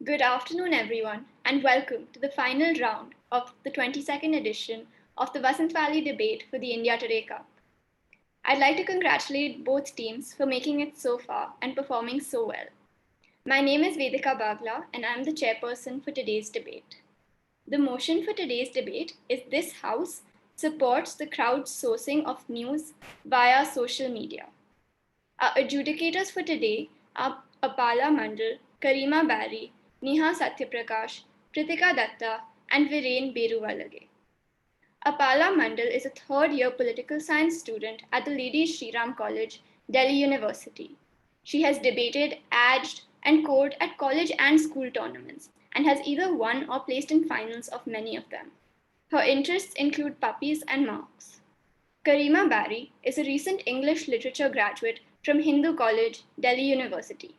Good afternoon, everyone, and welcome to the final round of the 22nd edition of the Vasant Valley debate for the India Today Cup. I'd like to congratulate both teams for making it so far and performing so well. My name is Vedika Bagla, and I'm the chairperson for today's debate. The motion for today's debate is this House supports the crowdsourcing of news via social media. Our adjudicators for today are Apala Mandal, Karima Barry, Neha Satyaprakash, Pritika Datta, and Viren Beruvalage. Apala Mandal is a third-year political science student at the Lady Shri Ram College, Delhi University. She has debated, edged, and scored at college and school tournaments, and has either won or placed in finals of many of them. Her interests include puppies and marks. Karima Barry is a recent English literature graduate from Hindu College, Delhi University.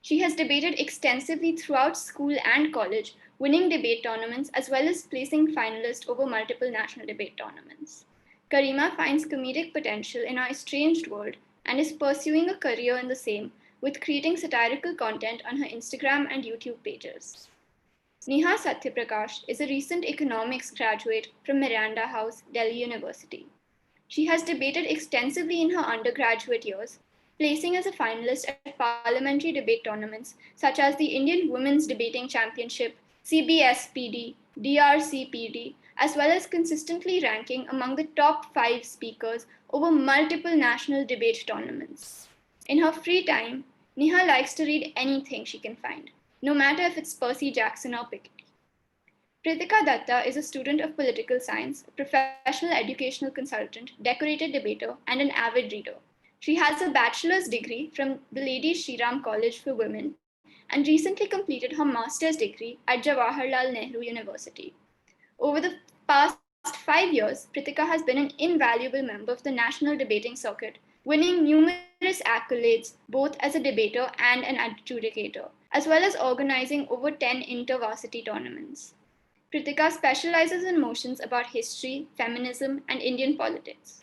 She has debated extensively throughout school and college, winning debate tournaments as well as placing finalist over multiple national debate tournaments. Karima finds comedic potential in our estranged world and is pursuing a career in the same with creating satirical content on her Instagram and YouTube pages. Neha Satyaprakash is a recent economics graduate from Miranda House, Delhi University. She has debated extensively in her undergraduate years, placing as a finalist at parliamentary debate tournaments such as the Indian Women's Debating Championship, CBSPD, DRCPD, as well as consistently ranking among the top 5 speakers over multiple national debate tournaments. In her free time, Neha likes to read anything she can find, no matter if it's Percy Jackson or Piketty. Pritika Datta is a student of political science, a professional educational consultant, decorated debater, and an avid reader. She has a bachelor's degree from the Lady Shri Ram College for Women and recently completed her master's degree at Jawaharlal Nehru University. Over the past 5 years, Pritika has been an invaluable member of the national debating circuit, winning numerous accolades both as a debater and an adjudicator, as well as organizing over 10 inter-varsity tournaments. Pritika specializes in motions about history, feminism, and Indian politics.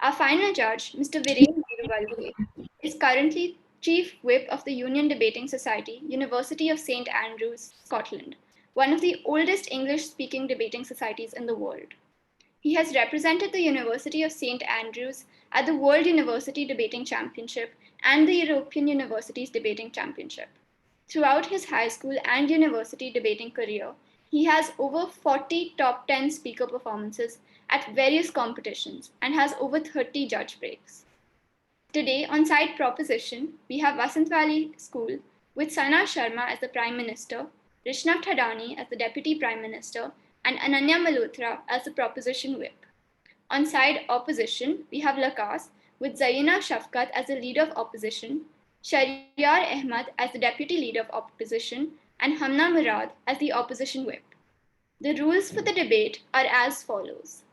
Our final judge, Mr. Viren Beruvalage, is currently Chief Whip of the Union Debating Society, University of St. Andrews, Scotland, one of the oldest English-speaking debating societies in the world. He has represented the University of St. Andrews at the World University Debating Championship and the European Universities Debating Championship. Throughout his high school and university debating career, he has over 40 top 10 speaker performances at various competitions and has over 30 judge breaks. Today, on side proposition, we have Vasant Valley School with Sana Sharma as the Prime Minister, Rishnav Thadani as the Deputy Prime Minister, and Ananya Malhotra as the Proposition Whip. On side opposition, we have Lakas with Zaina Shafkat as the Leader of Opposition, Shariar Ahmad as the Deputy Leader of Opposition, and Hamna Murad as the Opposition Whip. The rules for the debate are as follows.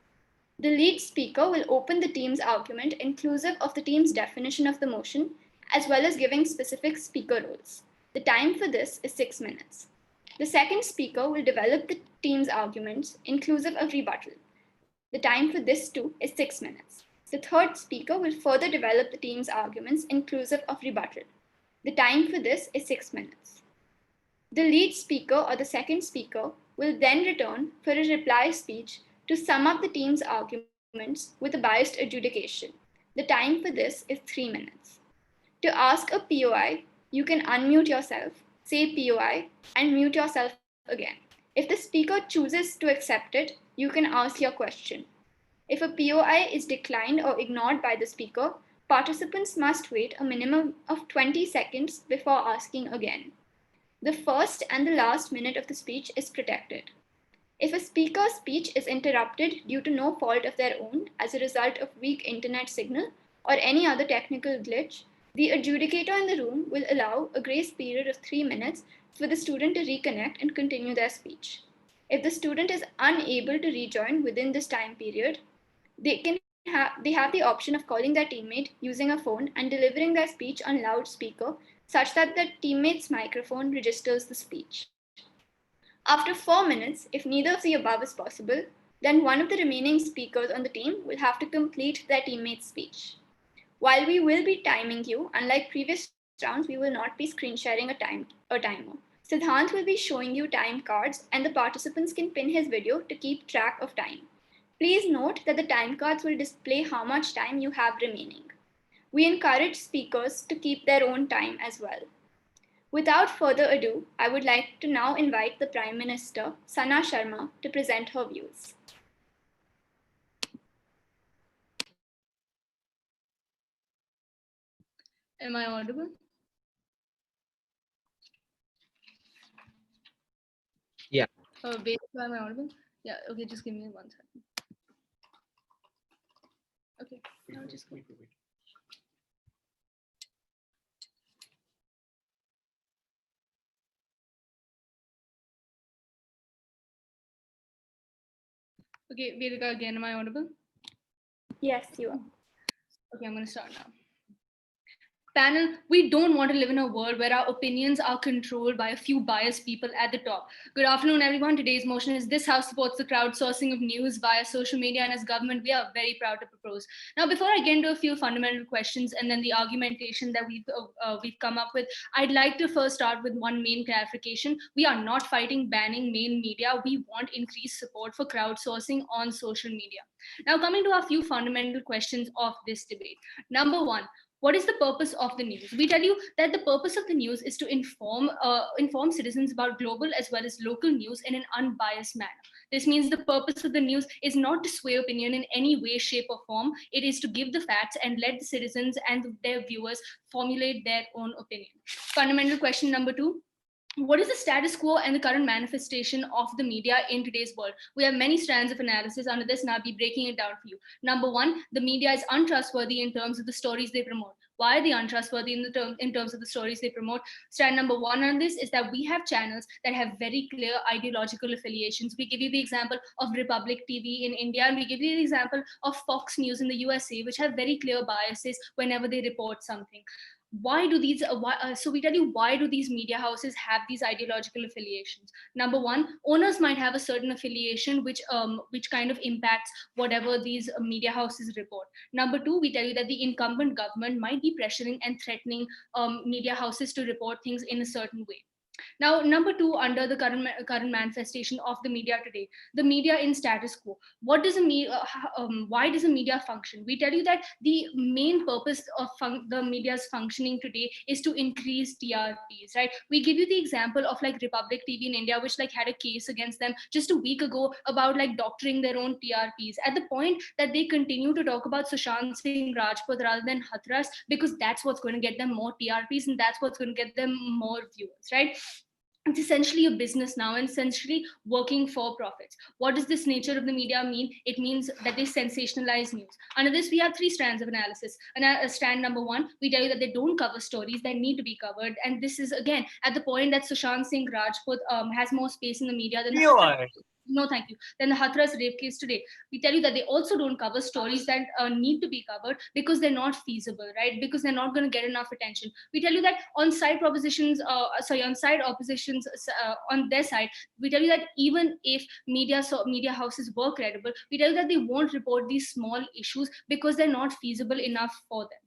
The lead speaker will open the team's argument inclusive of the team's definition of the motion, as well as giving specific speaker roles. The time for this is 6 minutes. The second speaker will develop the team's arguments inclusive of rebuttal. The time for this too is 6 minutes. The third speaker will further develop the team's arguments inclusive of rebuttal. The time for this is 6 minutes. The lead speaker or the second speaker will then return for a reply speech to sum up the team's arguments with a biased adjudication. The time for this is 3 minutes. To ask a POI, you can unmute yourself, say POI, and mute yourself again. If the speaker chooses to accept it, you can ask your question. If a POI is declined or ignored by the speaker, participants must wait a minimum of 20 seconds before asking again. The first and the last minute of the speech is protected. If a speaker's speech is interrupted due to no fault of their own as a result of weak internet signal or any other technical glitch, the adjudicator in the room will allow a grace period of 3 minutes for the student to reconnect and continue their speech. If the student is unable to rejoin within this time period, they have the option of calling their teammate using a phone and delivering their speech on loudspeaker such that the teammate's microphone registers the speech. After 4 minutes, if neither of the above is possible, then one of the remaining speakers on the team will have to complete their teammate's speech. While we will be timing you, unlike previous rounds, we will not be screen sharing a timer. Siddhant will be showing you time cards and the participants can pin his video to keep track of time. Please note that the time cards will display how much time you have remaining. We encourage speakers to keep their own time as well. Without further ado, I would like to now invite the Prime Minister, Sana Sharma, to present her views. Am I audible? Yeah. Wait, am I audible? Yeah, okay, just give me 1 second. Okay, now just go. Okay, Vedika, again, am I audible? Yes, you are. Okay, I'm going to start now. Panel, we don't want to live in a world where our opinions are controlled by a few biased people at the top. Good afternoon, everyone. Today's motion is this House supports the crowdsourcing of news via social media, and as government, we are very proud to propose. Now, before I get into a few fundamental questions and then the argumentation that we've come up with, I'd like to first start with one main clarification. We are not fighting banning main media. We want increased support for crowdsourcing on social media. Now, coming to a few fundamental questions of this debate. Number one, what is the purpose of the news? We tell you that the purpose of the news is to inform citizens about global as well as local news in an unbiased manner. This means the purpose of the news is not to sway opinion in any way, shape, or form. It is to give the facts and let the citizens and their viewers formulate their own opinion. Fundamental question number two. What is the status quo and the current manifestation of the media in today's world? We have many strands of analysis under this, and I'll be breaking it down for you. Number one, the media is untrustworthy in terms of the stories they promote. Why are they untrustworthy in terms of the stories they promote? Strand number one on this is that we have channels that have very clear ideological affiliations. We give you the example of Republic TV in India, and we give you the example of Fox News in the USA, which have very clear biases whenever they report something. Why do these so we tell you why do these media houses have these ideological affiliations? Number one, owners might have a certain affiliation which kind of impacts whatever these media houses report. Number two, we tell you that the incumbent government might be pressuring and threatening media houses to report things in a certain way. Now, number two, under the current manifestation of the media today, the media in status quo. What does why does the media function? We tell you that the main purpose of the media's functioning today is to increase TRPs, right? We give you the example of like Republic TV in India, which like had a case against them just a week ago about like doctoring their own TRPs at the point that they continue to talk about Sushant Singh Rajput rather than Hathras because that's what's going to get them more TRPs and that's what's going to get them more viewers, right? It's essentially a business now and essentially working for profits. What does this nature of the media mean? It means that they sensationalize news. Under this, we have three strands of analysis. And strand number one, we tell you that they don't cover stories that need to be covered. And this is, again, at the point that Sushant Singh Rajput has more space in the media than no, thank you. Then the Hathras rape case today. We tell you that they also don't cover stories that need to be covered because they're not feasible, right? Because they're not going to get enough attention. We tell you that on side oppositions, on their side, we tell you that even if media houses were credible, we tell you that they won't report these small issues because they're not feasible enough for them.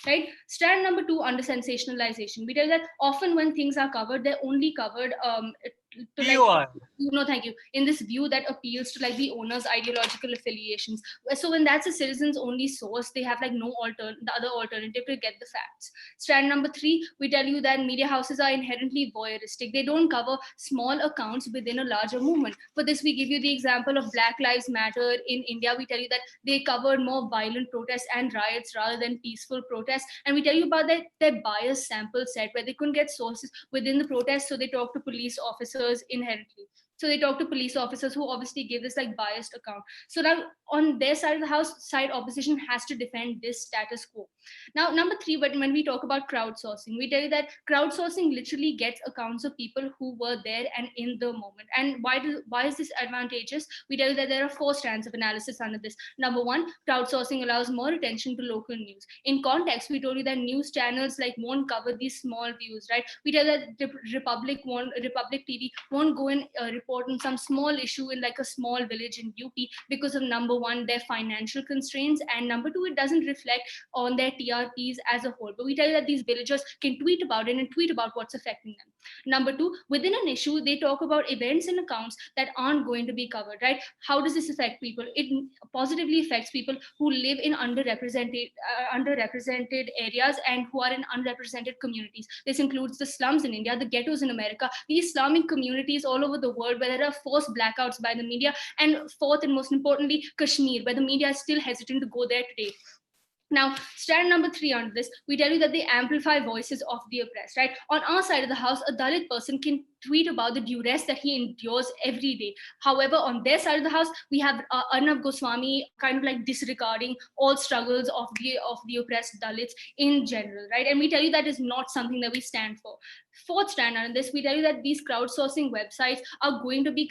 Right? Strand number two, under sensationalization. We tell that often when things are covered, they're only covered to like no thank you in this view that appeals to like the owner's ideological affiliations. So when that's a citizen's only source, they have like the other alternative to get the facts. Strand number three, we tell you that media houses are inherently voyeuristic. They don't cover small accounts within a larger movement. For this, we give you the example of Black Lives Matter in India. We tell you that they covered more violent protests and riots rather than peaceful protests, and we tell you about their biased sample set where they couldn't get sources within the protest, so they talk to police officers inherently. So they talk to police officers who obviously give this like biased account. So now on their side of the house, side opposition has to defend this status quo. Now, number three, but when we talk about crowdsourcing, we tell you that crowdsourcing literally gets accounts of people who were there and in the moment. And why is this advantageous? We tell you that there are four strands of analysis under this. Number one, crowdsourcing allows more attention to local news. In context, we told you that news channels like won't cover these small views, right? We tell that Republic TV won't go and report on some small issue in like a small village in UP because of number one, their financial constraints, and number two, it doesn't reflect on their TRPs as a whole. But we tell you that these villagers can tweet about it and tweet about what's affecting them. Number two, within an issue, they talk about events and accounts that aren't going to be covered, right? How does this affect people? It positively affects people who live in underrepresented areas and who are in unrepresented communities. This includes the slums in India, the ghettos in America, the Islamic communities all over the world where there are forced blackouts by the media, and fourth and most importantly, Kashmir, where the media is still hesitant to go there today. Now, strand number 3 on this, we tell you that they amplify voices of the oppressed, right? On our side of the house, a Dalit person can tweet about the duress that he endures every day. However, on their side of the house, we have Arnav Goswami kind of like disregarding all struggles of the oppressed Dalits in general, right? And we tell you that is not something that we stand for. Fourth strand on this, we tell you that these crowdsourcing websites are going to be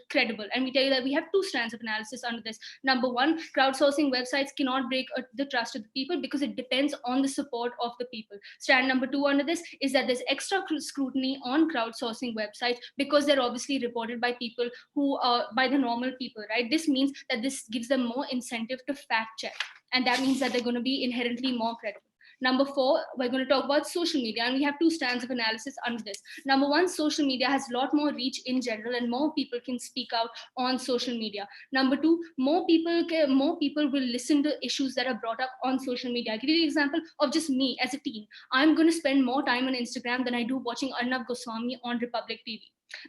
credible. And we tell you that we have two strands of analysis under this. Number one, crowdsourcing websites cannot break the trust of the people because it depends on the support of the people. Strand number two under this is that there's extra scrutiny on crowdsourcing websites because they're obviously reported by people who are by the normal people, right? This means that this gives them more incentive to fact check. And that means that they're going to be inherently more credible. Number four, we're going to talk about social media, and we have two strands of analysis under this. Number one, social media has a lot more reach in general, and more people can speak out on social media. Number two, more people will listen to issues that are brought up on social media. I'll give you an example of just me as a teen. I'm going to spend more time on Instagram than I do watching Arnav Goswami on Republic TV.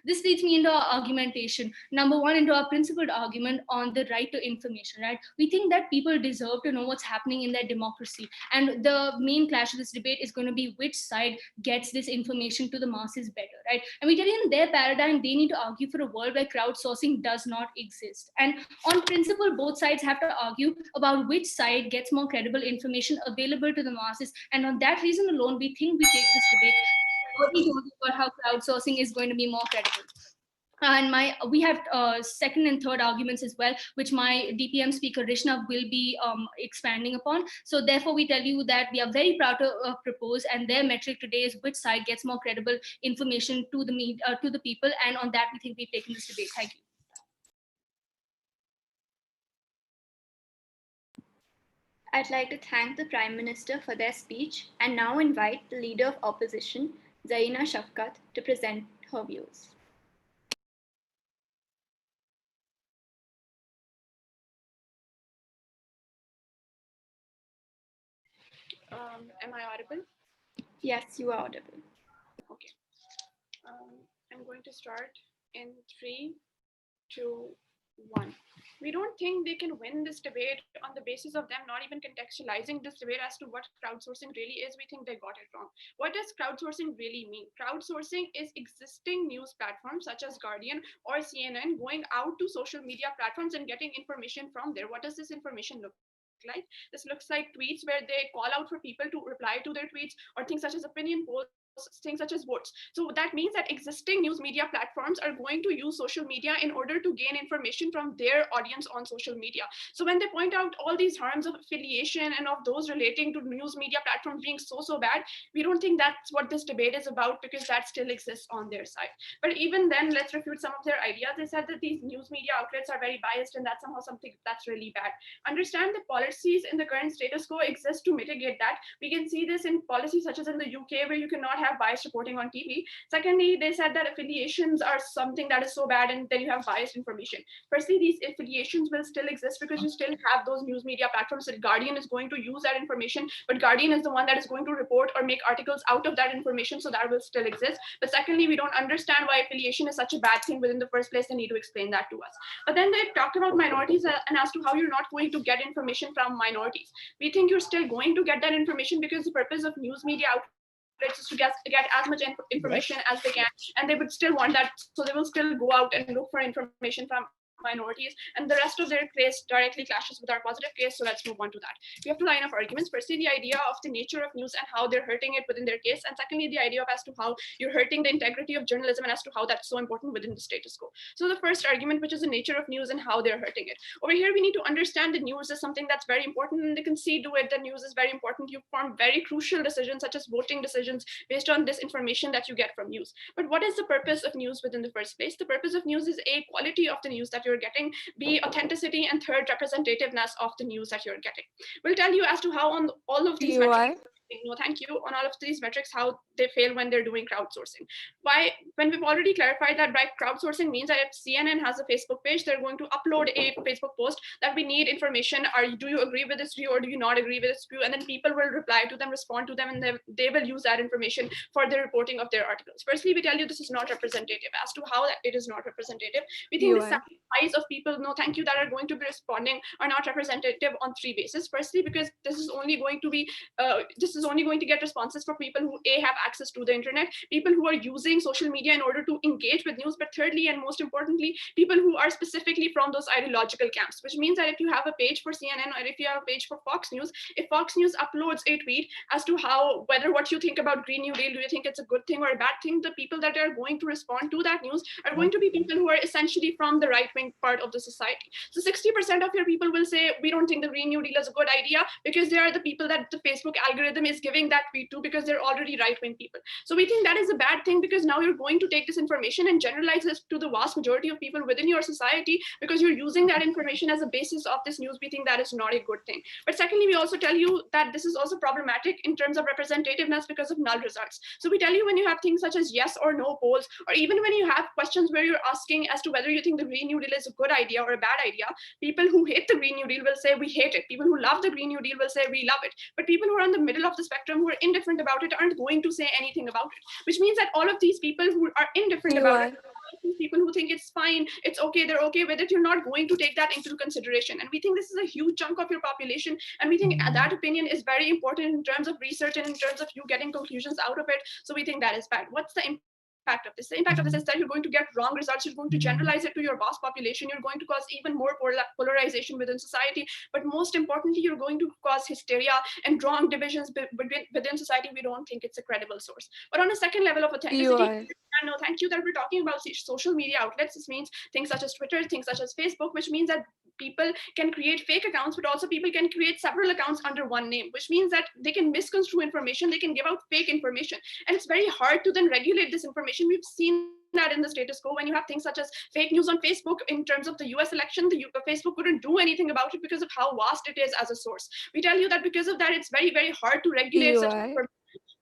This leads me into our argumentation. Number one, into our principled argument on the right to information, right? We think that people deserve to know what's happening in their democracy. And the main clash of this debate is going to be which side gets this information to the masses better, right? And we tell you in their paradigm, they need to argue for a world where crowdsourcing does not exist. And on principle, both sides have to argue about which side gets more credible information available to the masses. And on that reason alone, we think we take this debate already told you about how crowdsourcing is going to be more credible. And we have second and third arguments as well, which my DPM speaker Rishna will be expanding upon. So therefore, we tell you that we are very proud to propose, and their metric today is which side gets more credible information to the people. And on that, we think we've taken this debate. Thank you. I'd like to thank the Prime Minister for their speech and now invite the Leader of Opposition, Zarina Shafkat, to present her views. Am I audible? Yes, you are audible. Okay. I'm going to start in 3, 2, 1. We don't think they can win this debate on the basis of them not even contextualizing this debate as to what crowdsourcing really is. We think they got it wrong. What does crowdsourcing really mean? Crowdsourcing is existing news platforms such as Guardian or CNN going out to social media platforms and getting information from there. What does this information look like? This looks like tweets where they call out for people to reply to their tweets, or things such as opinion polls, things such as votes. So that means that existing news media platforms are going to use social media in order to gain information from their audience on social media. So when they point out all these harms of affiliation and of those relating to news media platforms being so bad, we don't think that's what this debate is about, because that still exists on their side. But even then, let's refute some of their ideas. They said that these news media outlets are very biased, and that's somehow something that's really bad. Understand that policies in the current status quo exist to mitigate that. We can see this in policies such as in the UK, where you cannot have biased reporting on TV. Secondly, they said that affiliations are something that is so bad, and then you have biased information. Firstly, these affiliations will still exist because you still have those news media platforms that Guardian is going to use that information, but Guardian is the one that is going to report or make articles out of that information, so that will still exist. But secondly, we don't understand why affiliation is such a bad thing within the first place. They need to explain that to us. But then they talked about minorities and as to how you're not going to get information from minorities. We think you're still going to get that information because the purpose of news media outlets is to get as much information as they can, and they would still want that, so they will still go out and look for information from minorities, and the rest of their case directly clashes with our positive case. So let's move on to that. We have two line of arguments. Firstly, the idea of the nature of news and how they're hurting it within their case, and secondly, the idea of as to how you're hurting the integrity of journalism and as to how that's so important within the status quo. So the first argument, which is the nature of news and how they're hurting it. Over here, we need to understand the news is something that's very important, and they can see to it that news is very important. You form very crucial decisions such as voting decisions based on this information that you get from news. But what is the purpose of news within the first place? The purpose of news is A, quality of the news that you're getting, B, authenticity, and third, representativeness of the news that you're getting. We'll tell you as to how on all of these metrics no thank you on all of these metrics, how they fail when they're doing crowdsourcing. Why? When we've already clarified that by crowdsourcing means that if CNN has a Facebook page, they're going to upload a Facebook post that we need information. Do you agree with this view or do you not agree with this view? And then people will reply to them, respond to them, and they will use that information for the reporting of their articles. Firstly, we tell you this is not representative. As to how it is not representative, we think the size of people, no thank you, that are going to be responding are not representative on three bases. Firstly, because this is only going to be get responses for people who have access to the internet, people who are using social media in order to engage with news, but thirdly and most importantly, people who are specifically from those ideological camps, which means that if you have a page for CNN or if you have a page for Fox News, if Fox News uploads a tweet as to whether what you think about Green New Deal, do you think it's a good thing or a bad thing, the people that are going to respond to that news are going to be people who are essentially from the right-wing part of the society. So 60% of your people will say, we don't think the Green New Deal is a good idea, because they are the people that the Facebook algorithm is giving that tweet to, because they're already right-wing people. So we think that is a bad thing, because now you're going to take this information and generalize this to the vast majority of people within your society, because you're using that information as a basis of this news. We think that is not a good thing. But secondly, we also tell you that this is also problematic in terms of representativeness because of null results. So we tell you, when you have things such as yes or no polls, or even when you have questions where you're asking as to whether you think the Green New Deal is a good idea or a bad idea, people who hate the Green New Deal will say we hate it. People who love the Green New Deal will say we love it. But people who are on the middle of the spectrum, who are indifferent about it, aren't going to say anything about it, which means that all of these people who are indifferent about it, people who think it's fine, it's okay, they're okay with it, you're not going to take that into consideration. And we think this is a huge chunk of your population, and we think that opinion is very important in terms of research and in terms of you getting conclusions out of it. So we think that is bad. What's the impact of this? The impact of this is that you're going to get wrong results, you're going to generalize it to your vast population, you're going to cause even more polarization within society, but most importantly, you're going to cause hysteria and wrong divisions within society. We don't think it's a credible source. But on a second level of authenticity, no thank you, that we're talking about social media outlets. This means things such as Twitter, things such as Facebook, which means that people can create fake accounts, but also people can create several accounts under one name, which means that they can misconstrue information, they can give out fake information, and it's very hard to then regulate this information. We've seen that in the status quo, when you have things such as fake news on Facebook in terms of the US election, Facebook couldn't do anything about it because of how vast it is as a source. We tell you that because of that, it's very, very hard to regulate such information.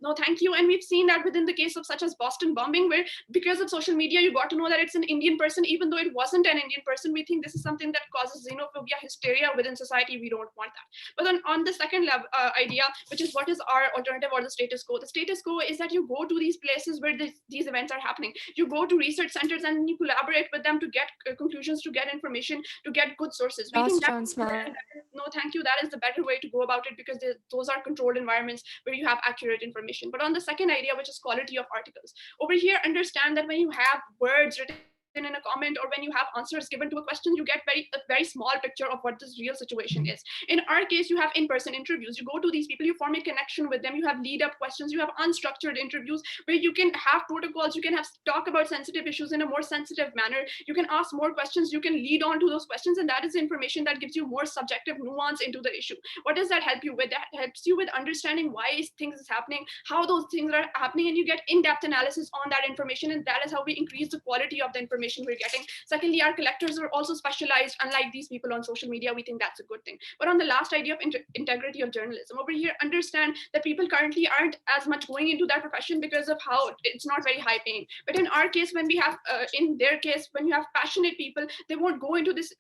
No thank you. And we've seen that within the case of such as Boston bombing, where because of social media, you got to know that it's an Indian person, even though it wasn't an Indian person. We think this is something that causes xenophobia, hysteria within society. We don't want that. But on the second level idea, which is what is our alternative or the status quo is that you go to these places where these events are happening. You go to research centers and you collaborate with them to get conclusions, to get information, to get good sources. We think no thank you, that is the better way to go about it, because those are controlled environments where you have accurate information. But on the second idea, which is quality of articles, over here, understand that when you have words written in a comment or when you have answers given to a question, you get a very small picture of what this real situation is. In our case, you have in-person interviews. You go to these people, you form a connection with them, you have lead-up questions, you have unstructured interviews where you can have protocols, you can talk about sensitive issues in a more sensitive manner, you can ask more questions, you can lead on to those questions, and that is information that gives you more subjective nuance into the issue. What does that help you with? That helps you with understanding why things is happening, how those things are happening, and you get in-depth analysis on that information, and that is how we increase the quality of the information we're getting. Secondly, our collectors are also specialized, unlike these people on social media. We think that's a good thing. But on the last idea of integrity of journalism, over here, understand that people currently aren't as much going into that profession because of how it's not very high paying. But in our case, when we have, in their case, when you have passionate people, they won't go into this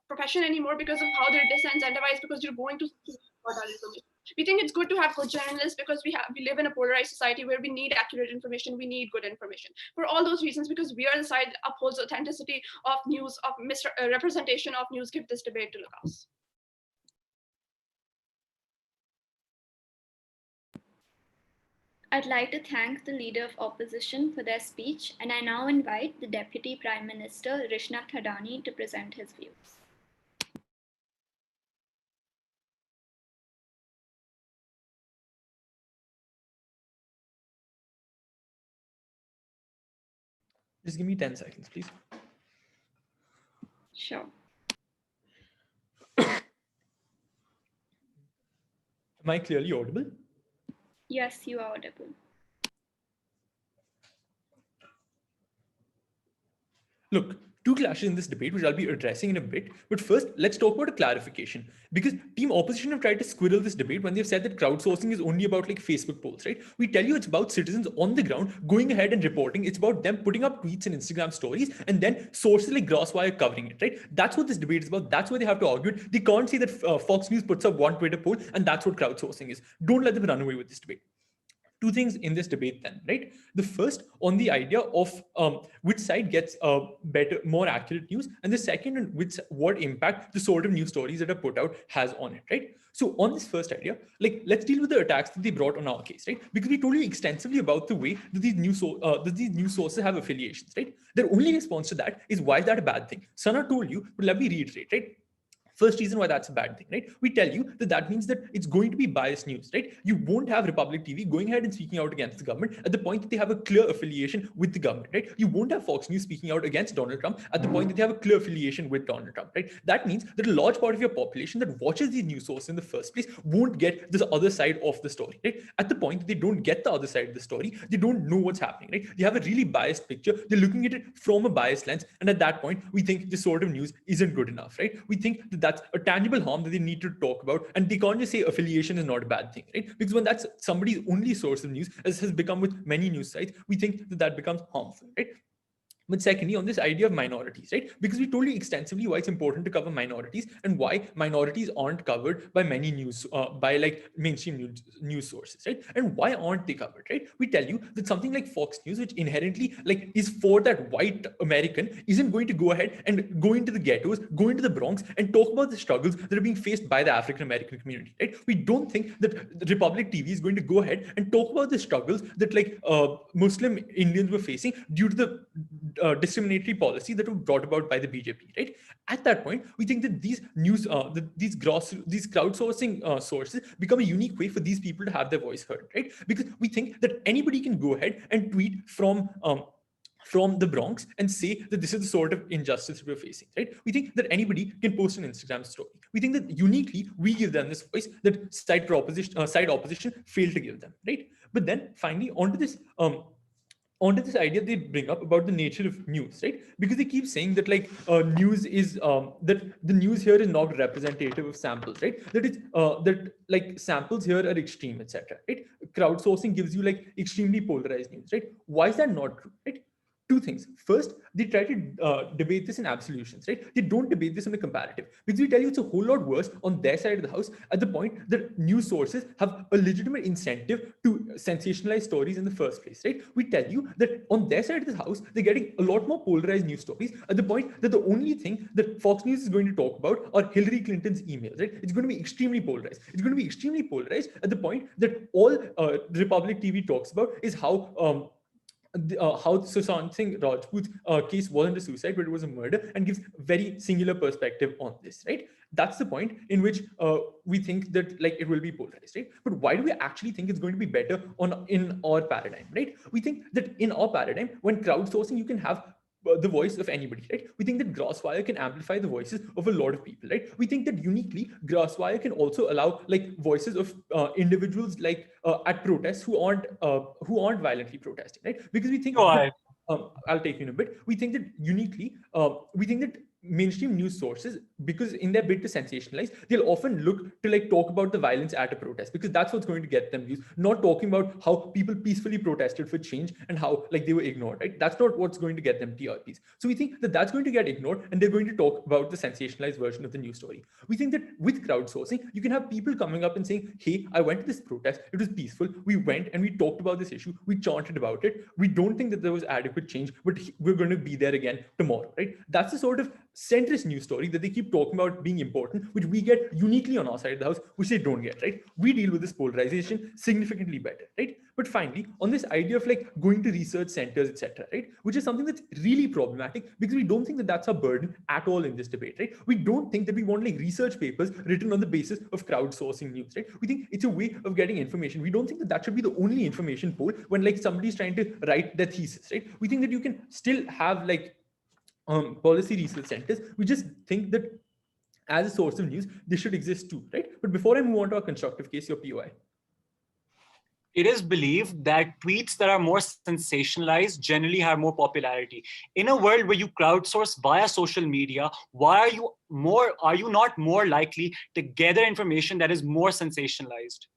profession anymore because of how they're disincentivized, because you're going to we think it's good to have good journalists, because we live in a polarized society where we need accurate information, we need good information. For all those reasons, because we are the side that upholds authenticity of news, of representation of news, give this debate to Lucas. I'd like to thank the Leader of Opposition for their speech, and I now invite the Deputy Prime Minister, Rishna Thadani, to present his views. Just give me 10 seconds, please. Sure. Am I clearly audible? Yes, you are audible. Look, two clashes in this debate, which I'll be addressing in a bit. But first, let's talk about a clarification, because team opposition have tried to squirrel this debate when they've said that crowdsourcing is only about like Facebook polls, right? We tell you it's about citizens on the ground going ahead and reporting. It's about them putting up tweets and Instagram stories, and then sources like Grosswire covering it, right? That's what this debate is about. That's why they have to argue it. They can't say that Fox News puts up one Twitter poll and that's what crowdsourcing is. Don't let them run away with this debate. Two things in this debate then, right? The first on the idea of which side gets better, more accurate news, and the second on what impact the sort of news stories that are put out has on it, right? So on this first idea, like let's deal with the attacks that they brought on our case, right? Because we told you extensively about the way that these news sources have affiliations, right? Their only response to that is, why is that a bad thing? Sana told you, but let me reiterate, right? First reason why that's a bad thing, right? We tell you that that means that it's going to be biased news, right? You won't have Republic TV going ahead and speaking out against the government at the point that they have a clear affiliation with the government, right? You won't have Fox News speaking out against Donald Trump at the point that they have a clear affiliation with Donald Trump, right? That means that a large part of your population that watches these news sources in the first place won't get this other side of the story, right? At the point that they don't get the other side of the story, they don't know what's happening, right? They have a really biased picture. They're looking at it from a biased lens. And at that point, we think this sort of news isn't good enough, right? We think that that's a tangible harm that they need to talk about, and they can't just say affiliation is not a bad thing, right? Because when that's somebody's only source of news, as has become with many news sites, we think that that becomes harmful, right? But secondly, on this idea of minorities, right? Because we told you extensively why it's important to cover minorities and why minorities aren't covered by many news, by like mainstream news sources, right? And why aren't they covered, right? We tell you that something like Fox News, which inherently like is for that white American, isn't going to go ahead and go into the ghettos, go into the Bronx, and talk about the struggles that are being faced by the African American community, right? We don't think that Republic TV is going to go ahead and talk about the struggles that like Muslim Indians were facing due to the discriminatory policy that was brought about by the BJP, right? At that point, we think that these these crowdsourcing sources become a unique way for these people to have their voice heard, right? Because we think that anybody can go ahead and tweet from the Bronx and say that this is the sort of injustice we're facing, right? We think that anybody can post an Instagram story. We think that uniquely we give them this voice that side opposition failed to give them, right? But then finally onto this idea they bring up about the nature of news, right? Because they keep saying that like news is that the news here is not representative of samples, right? That it's that like samples here are extreme, etc. Right? Crowdsourcing gives you like extremely polarized news, right? Why is that not true, right? Two things. First, they try to debate this in absolutions, right? They don't debate this in a comparative, because we tell you it's a whole lot worse on their side of the house at the point that news sources have a legitimate incentive to sensationalize stories in the first place, right? We tell you that on their side of the house, they're getting a lot more polarized news stories at the point that the only thing that Fox News is going to talk about are Hillary Clinton's emails, right? It's going to be extremely polarized. It's going to be extremely polarized at the point that all Republic TV talks about is how Sushant Singh Rajput's case wasn't a suicide, but it was a murder, and gives very singular perspective on this, right? That's the point in which we think that like it will be polarized, right? But why do we actually think it's going to be better in our paradigm, right? We think that in our paradigm, when crowdsourcing, you can have the voice of anybody, right? We think that Grosswire can amplify the voices of a lot of people, right? We think that uniquely Grosswire can also allow like voices of individuals like at protests who aren't violently protesting, right? Because we think I'll take you in a bit. We think that uniquely, we think that mainstream news sources, because in their bid to sensationalize, they'll often look to like talk about the violence at a protest, because that's what's going to get them views, not talking about how people peacefully protested for change and how like they were ignored, right? That's not what's going to get them TRPs. So we think that that's going to get ignored, and they're going to talk about the sensationalized version of the news story. We think that with crowdsourcing, you can have people coming up and saying, hey, I went to this protest, it was peaceful, we went and we talked about this issue, we chanted about it, we don't think that there was adequate change, but we're going to be there again tomorrow, right? That's the sort of centrist news story that they keep talking about being important, which we get uniquely on our side of the house, which they don't get, right? We deal with this polarization significantly better, right? But finally, on this idea of like going to research centers, etc., right? Which is something that's really problematic, because we don't think that that's a burden at all in this debate, right? We don't think that we want like research papers written on the basis of crowdsourcing news, right? We think it's a way of getting information. We don't think that that should be the only information pool when like somebody's trying to write their thesis, right? We think that you can still have like policy research centers. We just think that as a source of news, they should exist too, right? But before I move on to our constructive case, your POI. It is believed that tweets that are more sensationalized generally have more popularity. In a world where you crowdsource via social media, why are you not more likely to gather information that is more sensationalized?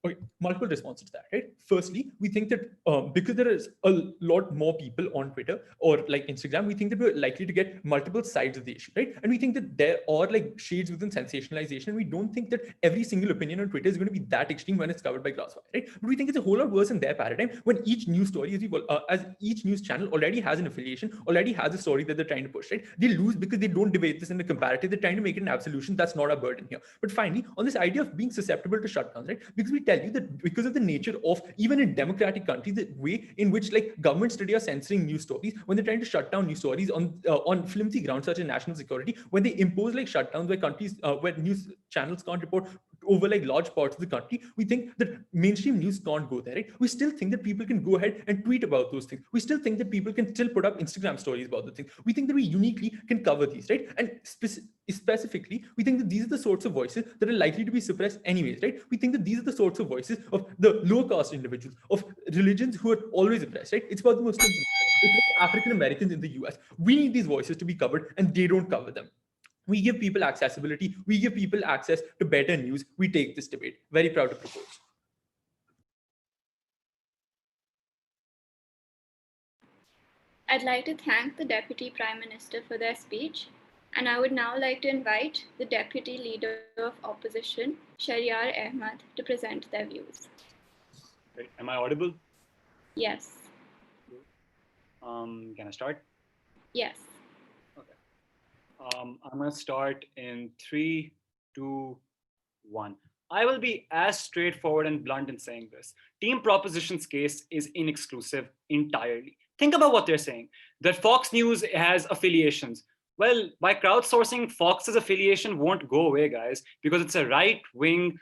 Okay, multiple responses to that, right? Firstly, we think that because there is a lot more people on Twitter or like Instagram, we think that we're likely to get multiple sides of the issue, right? And we think that there are like shades within sensationalization. We don't think that every single opinion on Twitter is going to be that extreme when it's covered by Glassfire, right? But we think it's a whole lot worse in their paradigm when each news story, as each news channel already has an affiliation, already has a story that they're trying to push, right? They lose because they don't debate this in a comparative. They're trying to make it an absolution. That's not a burden here. But finally, on this idea of being susceptible to shutdowns, right? Because we tell you that because of the nature of even in democratic countries, the way in which like governments today are censoring news stories when they're trying to shut down news stories on flimsy grounds such as national security, when they impose like shutdowns where countries where news channels can't report over like large parts of the country, we think that mainstream news can't go there, right? We still think that people can go ahead and tweet about those things. We still think that people can still put up Instagram stories about the things. We think that we uniquely can cover these, right? And specifically, we think that these are the sorts of voices that are likely to be suppressed anyways, right? We think that these are the sorts of voices of the low caste individuals, of religions who are always oppressed, right? It's about the Muslims, it's about African Americans in the US. We need these voices to be covered, and they don't cover them. We give people accessibility, we give people access to better news. We take this debate. Very proud to propose. I'd like to thank the Deputy Prime Minister for their speech, and I would now like to invite the Deputy Leader of Opposition, Shahryar Ahmad, to present their views. Right. Am I audible? Yes. Can I start? Yes. Okay. I'm going to start in 3, 2, 1. I will be as straightforward and blunt in saying this. Team Proposition's case is inexclusive entirely. Think about what they're saying. That Fox News has affiliations. Well, by crowdsourcing, Fox's affiliation won't go away, guys, because it's a right-wing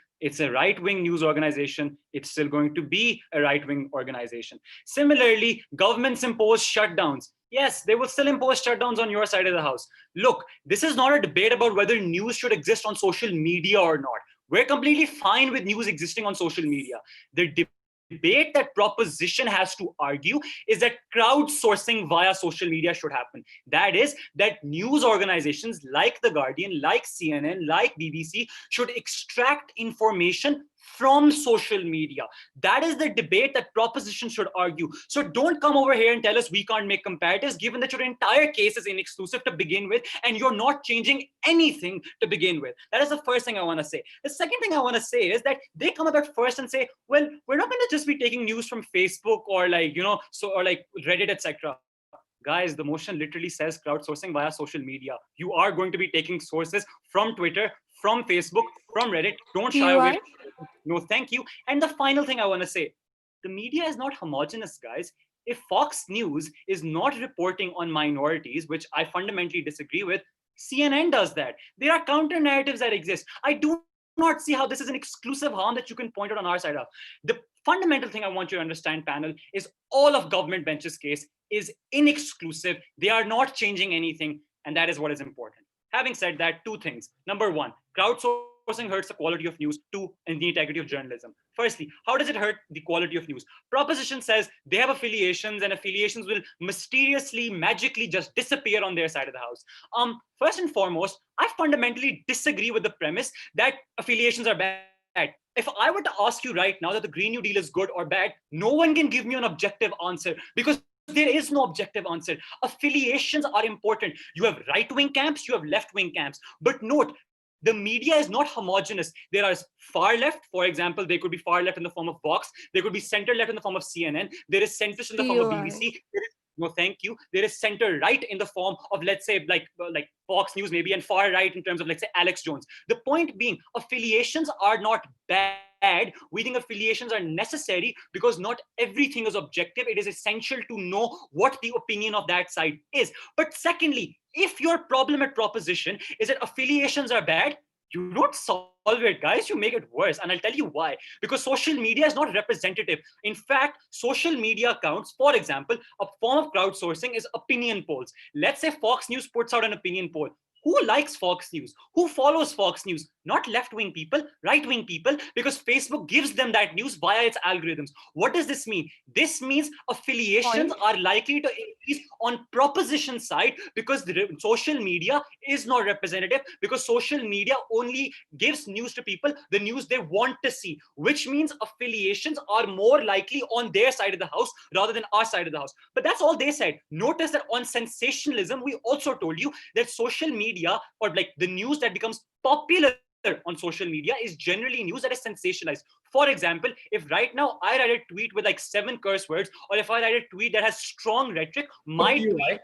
news organization. It's still going to be a right-wing organization. Similarly, governments impose shutdowns. Yes, they will still impose shutdowns on your side of the house. Look, this is not a debate about whether news should exist on social media or not. We're completely fine with news existing on social media. The debate that proposition has to argue is that crowdsourcing via social media should happen. That is, that news organizations like The Guardian, like CNN, like BBC should extract information from social media. That is the debate that proposition should argue. So don't come over here and tell us we can't make comparatives, given that your entire case is inexclusive to begin with, and you're not changing anything to begin with. That is the first thing I want to say. The second thing I want to say is that they come about first and say, well, we're not going to just be taking news from Facebook or like, or like Reddit, etc. Guys, the motion literally says crowdsourcing via social media. You are going to be taking sources from Twitter, from Facebook, from Reddit. Don't shy away. No, thank you. And the final thing I want to say, the media is not homogenous, guys. If Fox News is not reporting on minorities, which I fundamentally disagree with, CNN does that. There are counter narratives that exist. I do not see how this is an exclusive harm that you can point out on our side of. The fundamental thing I want you to understand, panel, is all of government bench's case is inexclusive. They are not changing anything, and that is what is important. Having said that, two things. Number one, crowdsourcing hurts the quality of news. Two, and the integrity of journalism. Firstly, how does it hurt the quality of news? Proposition says they have affiliations, and affiliations will mysteriously, magically just disappear on their side of the house. First and foremost, I fundamentally disagree with the premise that affiliations are bad. If I were to ask you right now that the Green New Deal is good or bad, no one can give me an objective answer, because there is no objective answer. Affiliations are important. You have right-wing camps, you have left-wing camps. But note, the media is not homogenous. There is far left, for example, there could be far left in the form of Vox. There could be center left in the form of CNN. There is centrist in the form of BBC. No, thank you. There is center right in the form of, let's say, like Fox News maybe, and far right in terms of, let's say, Alex Jones. The point being, affiliations are not bad. We think affiliations are necessary because not everything is objective. It is essential to know what the opinion of that side is. But secondly, if your problem at proposition is that affiliations are bad, you don't solve it, guys. You make it worse. And I'll tell you why. Because social media is not representative. In fact, social media accounts, for example, a form of crowdsourcing is opinion polls. Let's say Fox News puts out an opinion poll. Who likes Fox News? Who follows Fox News? Not left-wing people, right-wing people, because Facebook gives them that news via its algorithms. What does this mean? This means affiliations are likely to increase on proposition side because the social media is not representative, because social media only gives news to people, the news they want to see, which means affiliations are more likely on their side of the house rather than our side of the house. But that's all they said. Notice that on sensationalism, we also told you that social media, or like the news that becomes popular on social media, is generally news that is sensationalized. For example, if right now I write a tweet with like 7 curse words, or if I write a tweet that has strong rhetoric, my tweet,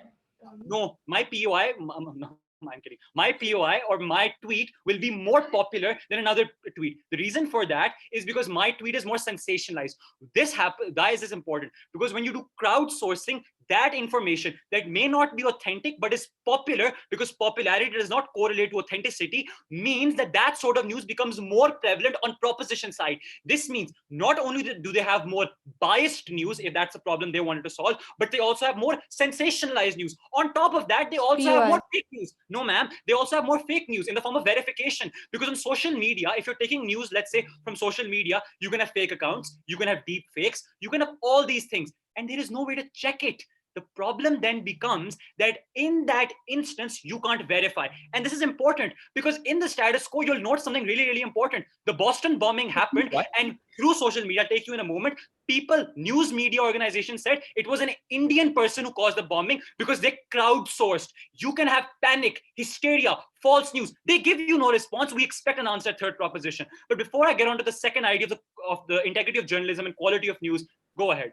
no, my POI, no, I'm kidding. My POI or my tweet will be more popular than another tweet. The reason for that is because my tweet is more sensationalized. This happens, guys, is important because when you do crowdsourcing, that information that may not be authentic but is popular, because popularity does not correlate to authenticity, means that that sort of news becomes more prevalent on proposition side. This means not only do they have more biased news, if that's a problem they wanted to solve, but they also have more sensationalized news. On top of that, they also have more fake news. No, ma'am, they also have more fake news in the form of verification, because on social media, if you're taking news, let's say from social media, you can have fake accounts, you can have deep fakes, you can have all these things, and there is no way to check it. The problem then becomes that in that instance, you can't verify. And this is important because in the status quo, you'll note something really, really important. The Boston bombing happened, and through social media, I'll take you in a moment, people, news media organizations said it was an Indian person who caused the bombing because they crowdsourced. You can have panic, hysteria, false news. They give you no response. We expect an answer, third proposition. But before I get on to the second idea of the integrity of journalism and quality of news, go ahead.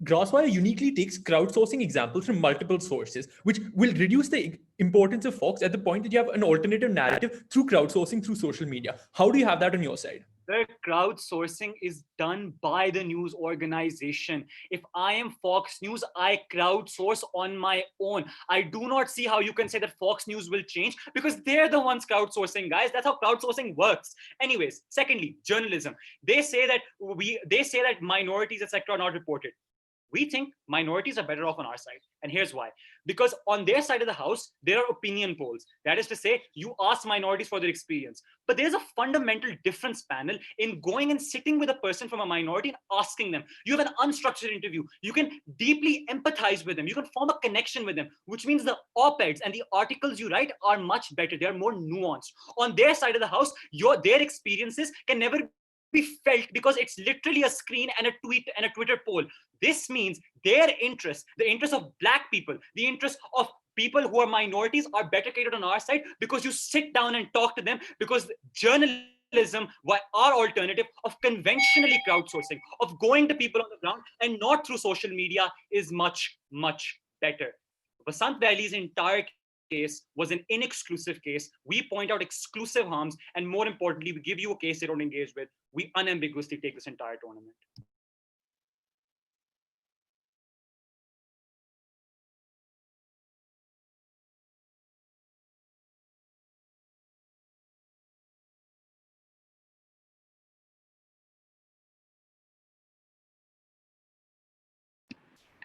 Grosswire uniquely takes crowdsourcing examples from multiple sources, which will reduce the importance of Fox at the point that you have an alternative narrative through crowdsourcing through social media. How do you have that on your side? The crowdsourcing is done by the news organization. If I am Fox News, I crowdsource on my own. I do not see how you can say that Fox News will change because they're the ones crowdsourcing, guys. That's how crowdsourcing works. Anyways, secondly, journalism. They say that minorities, etc., are not reported. We think minorities are better off on our side. And here's why. Because on their side of the house, there are opinion polls. That is to say, you ask minorities for their experience. But there's a fundamental difference, panel, in going and sitting with a person from a minority and asking them. You have an unstructured interview. You can deeply empathize with them. You can form a connection with them, which means the op-eds and the articles you write are much better. They're more nuanced. On their side of the house, their experiences can never be felt because it's literally a screen and a tweet and a Twitter poll. This means their interests, the interests of Black people, the interests of people who are minorities are better catered on our side because you sit down and talk to them, because journalism, our alternative of conventionally crowdsourcing, of going to people on the ground and not through social media, is much, much better. Vasant Valley's entire case was an inexclusive case. We point out exclusive harms, and more importantly, we give you a case they don't engage with. We unambiguously take this entire tournament.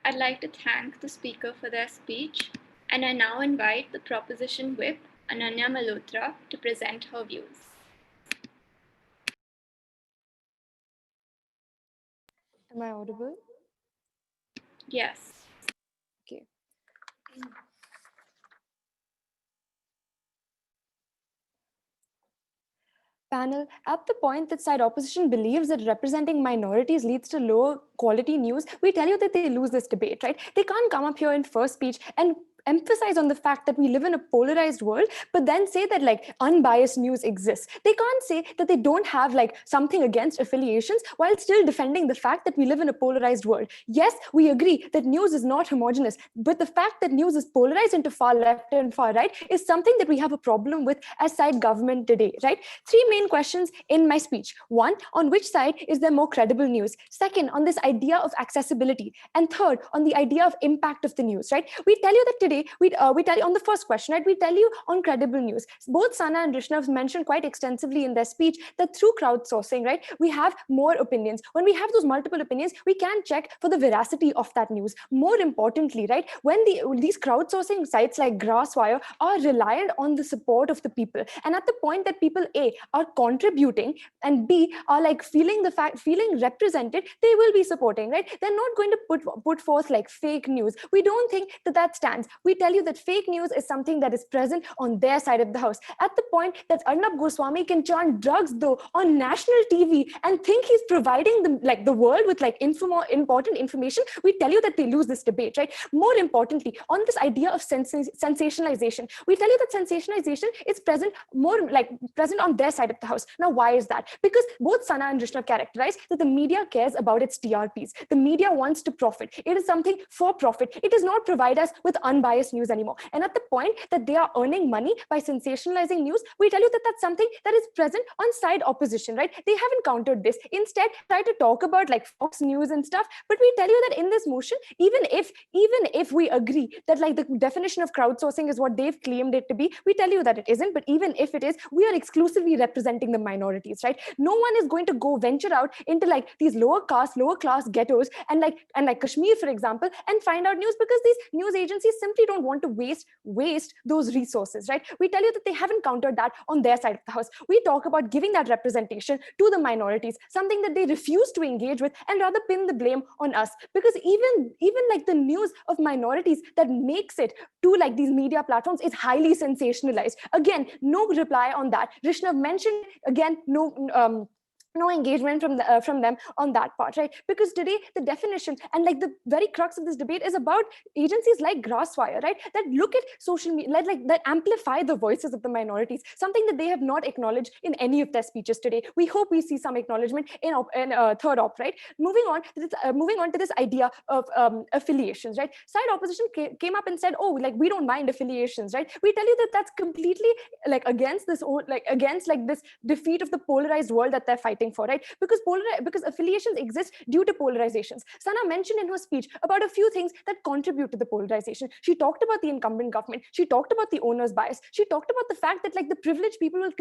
I'd like to thank the speaker for their speech, and I now invite the proposition whip, Ananya Malhotra, to present her views. Am I audible? Yes. Okay. Panel, at the point that side opposition believes that representing minorities leads to lower quality news, we tell you that they lose this debate, right? They can't come up here in first speech and emphasize on the fact that we live in a polarized world, but then say that like unbiased news exists. They can't say that they don't have like something against affiliations while still defending the fact that we live in a polarized world. Yes, we agree that news is not homogenous, but the fact that news is polarized into far left and far right is something that we have a problem with as side government today, right? 3 main questions in my speech. 1, on which side is there more credible news? 2nd, on this idea of accessibility. And 3rd, on the idea of impact of the news, right? We tell you that today today, we tell you on the first question, right? We tell you on credible news. Both Sana and Rishna have mentioned quite extensively in their speech that through crowdsourcing, right, we have more opinions. When we have those multiple opinions, we can check for the veracity of that news. More importantly, right, when these crowdsourcing sites like Grasswire are reliant on the support of the people, and at the point that people A are contributing and B are like feeling represented, they will be supporting, right? They're not going to put forth like fake news. We don't think that stands. We tell you that fake news is something that is present on their side of the house. At the point that Arnab Goswami can chant drugs though on national TV and think he's providing the world with like important information, we tell you that they lose this debate, right? More importantly, on this idea of sensationalization, we tell you that sensationalization is present on their side of the house. Now, why is that? Because both Sana and Rishna characterize that the media cares about its TRPs. The media wants to profit. It is something for profit. It does not provide us with unbiased news anymore. And at the point that they are earning money by sensationalizing news, we tell you that that's something that is present on side opposition, right? They haven't countered this. Instead, try to talk about like Fox News and stuff. But we tell you that in this motion, even if we agree that like the definition of crowdsourcing is what they've claimed it to be, we tell you that it isn't. But even if it is, we are exclusively representing the minorities, right? No one is going to go venture out into like these lower class ghettos and like Kashmir, for example, and find out news, because these news agencies simply don't want to waste those resources, right? We tell you that they haven't countered that on their side of the house. We talk about giving that representation to the minorities, something that they refuse to engage with and rather pin the blame on us, because even like the news of minorities that makes it to like these media platforms is highly sensationalized. Again, no reply on that. Rishna mentioned again, no engagement from them on that part, right? Because today the definition and like the very crux of this debate is about agencies like Grasswire, right, that look at social media, that amplify the voices of the minorities, something that they have not acknowledged in any of their speeches today. We hope we see some acknowledgement in third op, right? Moving on to this idea of affiliations, right? Side opposition came up and said, oh, like we don't mind affiliations, right? We tell you that that's completely like against this defeat of the polarized world that they're fighting for, right? Because affiliations exist due to polarizations. Sana mentioned in her speech about a few things that contribute to the polarization. She talked about the incumbent government. She talked about the owner's bias. She talked about the fact that like the privileged people will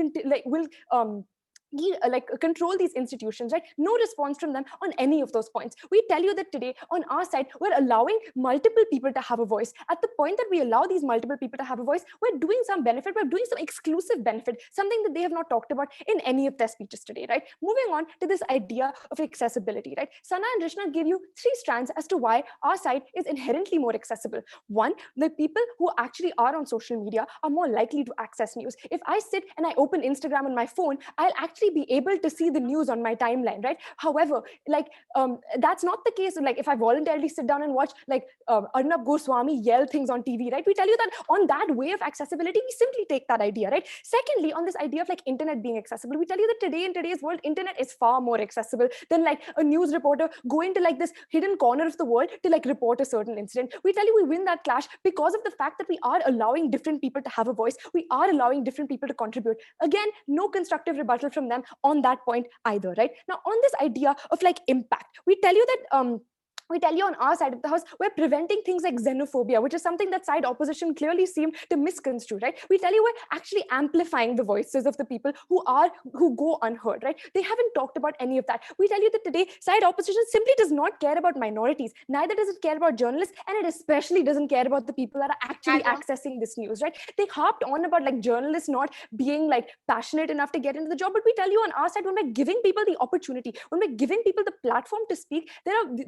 control these institutions, right? No response from them on any of those points. We tell you that today on our side, we're allowing multiple people to have a voice. At the point that we allow these multiple people to have a voice, we're doing some benefit, we're doing some exclusive benefit, something that they have not talked about in any of their speeches today, right? Moving on to this idea of accessibility, right? Sana and Rishna give you 3 strands as to why our side is inherently more accessible. One, the people who actually are on social media are more likely to access news. If I sit and I open Instagram on my phone, I'll actually be able to see the news on my timeline, right? However, that's not the case. Like if I voluntarily sit down and watch Arnab Goswami yell things on TV, right? We tell you that on that way of accessibility, we simply take that idea, right? Secondly, on this idea of like internet being accessible, we tell you that today in today's world, internet is far more accessible than like a news reporter going to like this hidden corner of the world to like report a certain incident. We tell you we win that clash because of the fact that we are allowing different people to have a voice. We are allowing different people to contribute. Again, no constructive rebuttal from them on that point either, right? Now, on this idea of like impact, we tell you that we tell you on our side of the house, we're preventing things like xenophobia, which is something that side opposition clearly seemed to misconstrue, right? We tell you we're actually amplifying the voices of the people who go unheard, right? They haven't talked about any of that. We tell you that today, side opposition simply does not care about minorities. Neither does it care about journalists, and it especially doesn't care about the people that are actually accessing this news, right? They harped on about like journalists not being like passionate enough to get into the job, but we tell you on our side, when we're giving people the opportunity, when we're giving people the platform to speak,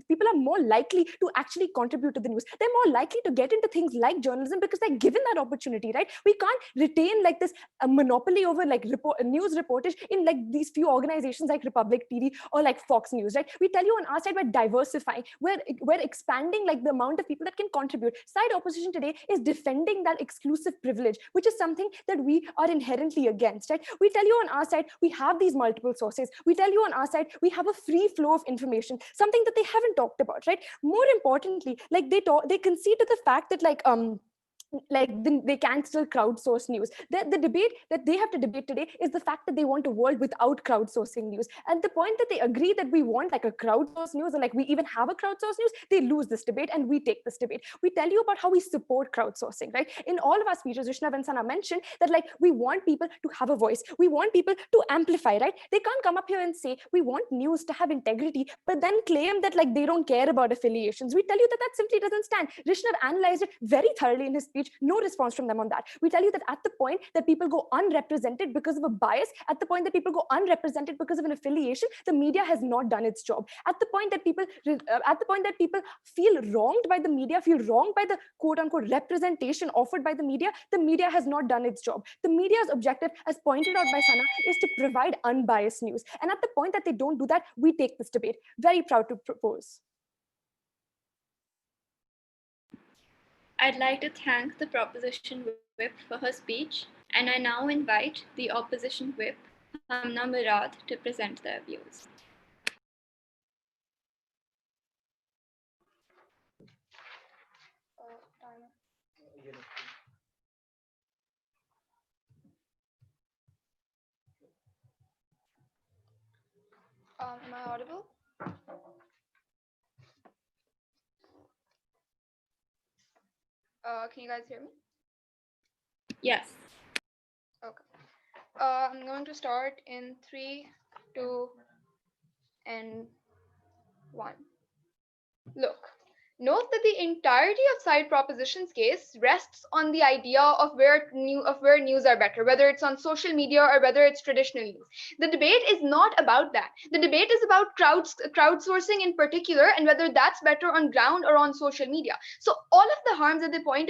people are more likely to actually contribute to the news. They're more likely to get into things like journalism because they're given that opportunity, right? We can't retain like this monopoly over like news reportage in like these few organizations like Republic TV or like Fox News, right? We tell you on our side, we're diversifying, we're expanding like the amount of people that can contribute. Side opposition today is defending that exclusive privilege, which is something that we are inherently against, right? We tell you on our side, we have these multiple sources. We tell you on our side, we have a free flow of information, something that they haven't talked about, right? More importantly, like they concede to the fact that they can still crowdsource news. The debate that they have to debate today is the fact that they want a world without crowdsourcing news. And the point that they agree that we want like a crowdsourced news, or like we even have a crowdsourced news, they lose this debate and we take this debate. We tell you about how we support crowdsourcing, right? In all of our speeches, Rishnav and Sana mentioned that like we want people to have a voice, we want people to amplify, right? They can't come up here and say we want news to have integrity, but then claim that like they don't care about affiliations. We tell you that that simply doesn't stand. Rishnav analyzed it very thoroughly in his speech. No response from them on that. We tell you that at the point that people go unrepresented because of a bias, at the point that people go unrepresented because of an affiliation, the media has not done its job. At the point that people feel wronged by the media, feel wronged by the quote unquote representation offered by the media has not done its job. The media's objective, as pointed out by Sana, is to provide unbiased news. And at the point that they don't do that, we take this debate. Very proud to propose. I'd like to thank the proposition whip for her speech, and I now invite the opposition whip, Hamna Murad, to present their views. Am I audible? Can you guys hear me? Yes. Okay. I'm going to start in 3, 2, and 1. Look, note that the entirety of side proposition's case rests on the idea of where news are better, whether it's on social media or whether it's traditional news. The debate is not about that. The debate is about crowdsourcing in particular, and whether that's better on ground or on social media. So all of the harms that they point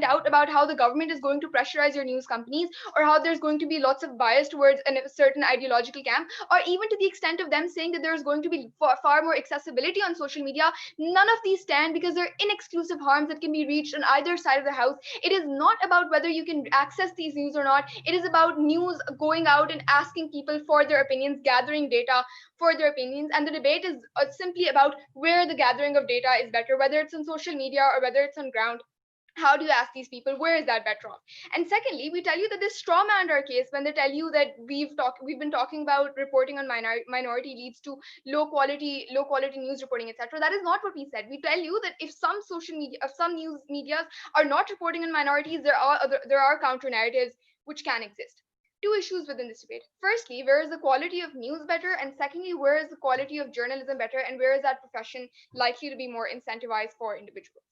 out about how the government is going to pressurize your news companies, or how there's going to be lots of bias towards a certain ideological camp, or even to the extent of them saying that there's going to be far more accessibility on social media, none of these stand because they're inexclusive harms that can be reached on either side of the house. It is not about whether you can access these news or not. It is about news going out and asking people for their opinions, gathering data for their opinions. And the debate is simply about where the gathering of data is better, whether it's on social media or whether it's on ground. How do you ask these people where is that better off? And secondly, we tell you that this straw man our case when they tell you that we've been talking about reporting on minority leads to low quality news reporting, etc. That is not what we said. We tell you that if some news medias are not reporting on minorities, there are counter narratives which can exist. Two issues within this debate. Firstly, where is the quality of news better? And secondly, where is the quality of journalism better? And where is that profession likely to be more incentivized for individuals?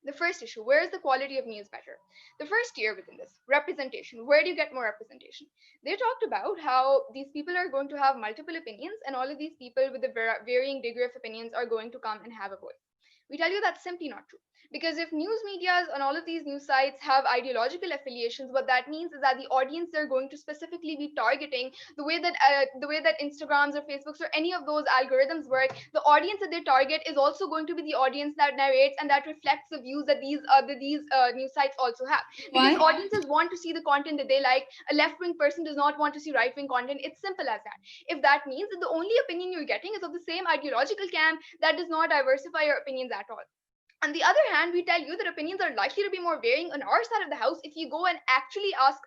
The first issue, where is the quality of news better? The first tier within this, representation. Where do you get more representation? They talked about how these people are going to have multiple opinions, and all of these people with a varying degree of opinions are going to come and have a voice. We tell you that's simply not true. Because if news medias on all of these news sites have ideological affiliations, what that means is that the audience they're going to specifically be targeting, the way that Instagrams or Facebooks or any of those algorithms work, the audience that they target is also going to be the audience that narrates and that reflects the views that these news sites also have. Because Why? audiences want to see the content that they like. A left-wing person does not want to see right-wing content. It's simple as that. If that means that the only opinion you're getting is of the same ideological camp, that does not diversify your opinions at all. On the other hand, we tell you that opinions are likely to be more varying on our side of the house if you go and actually ask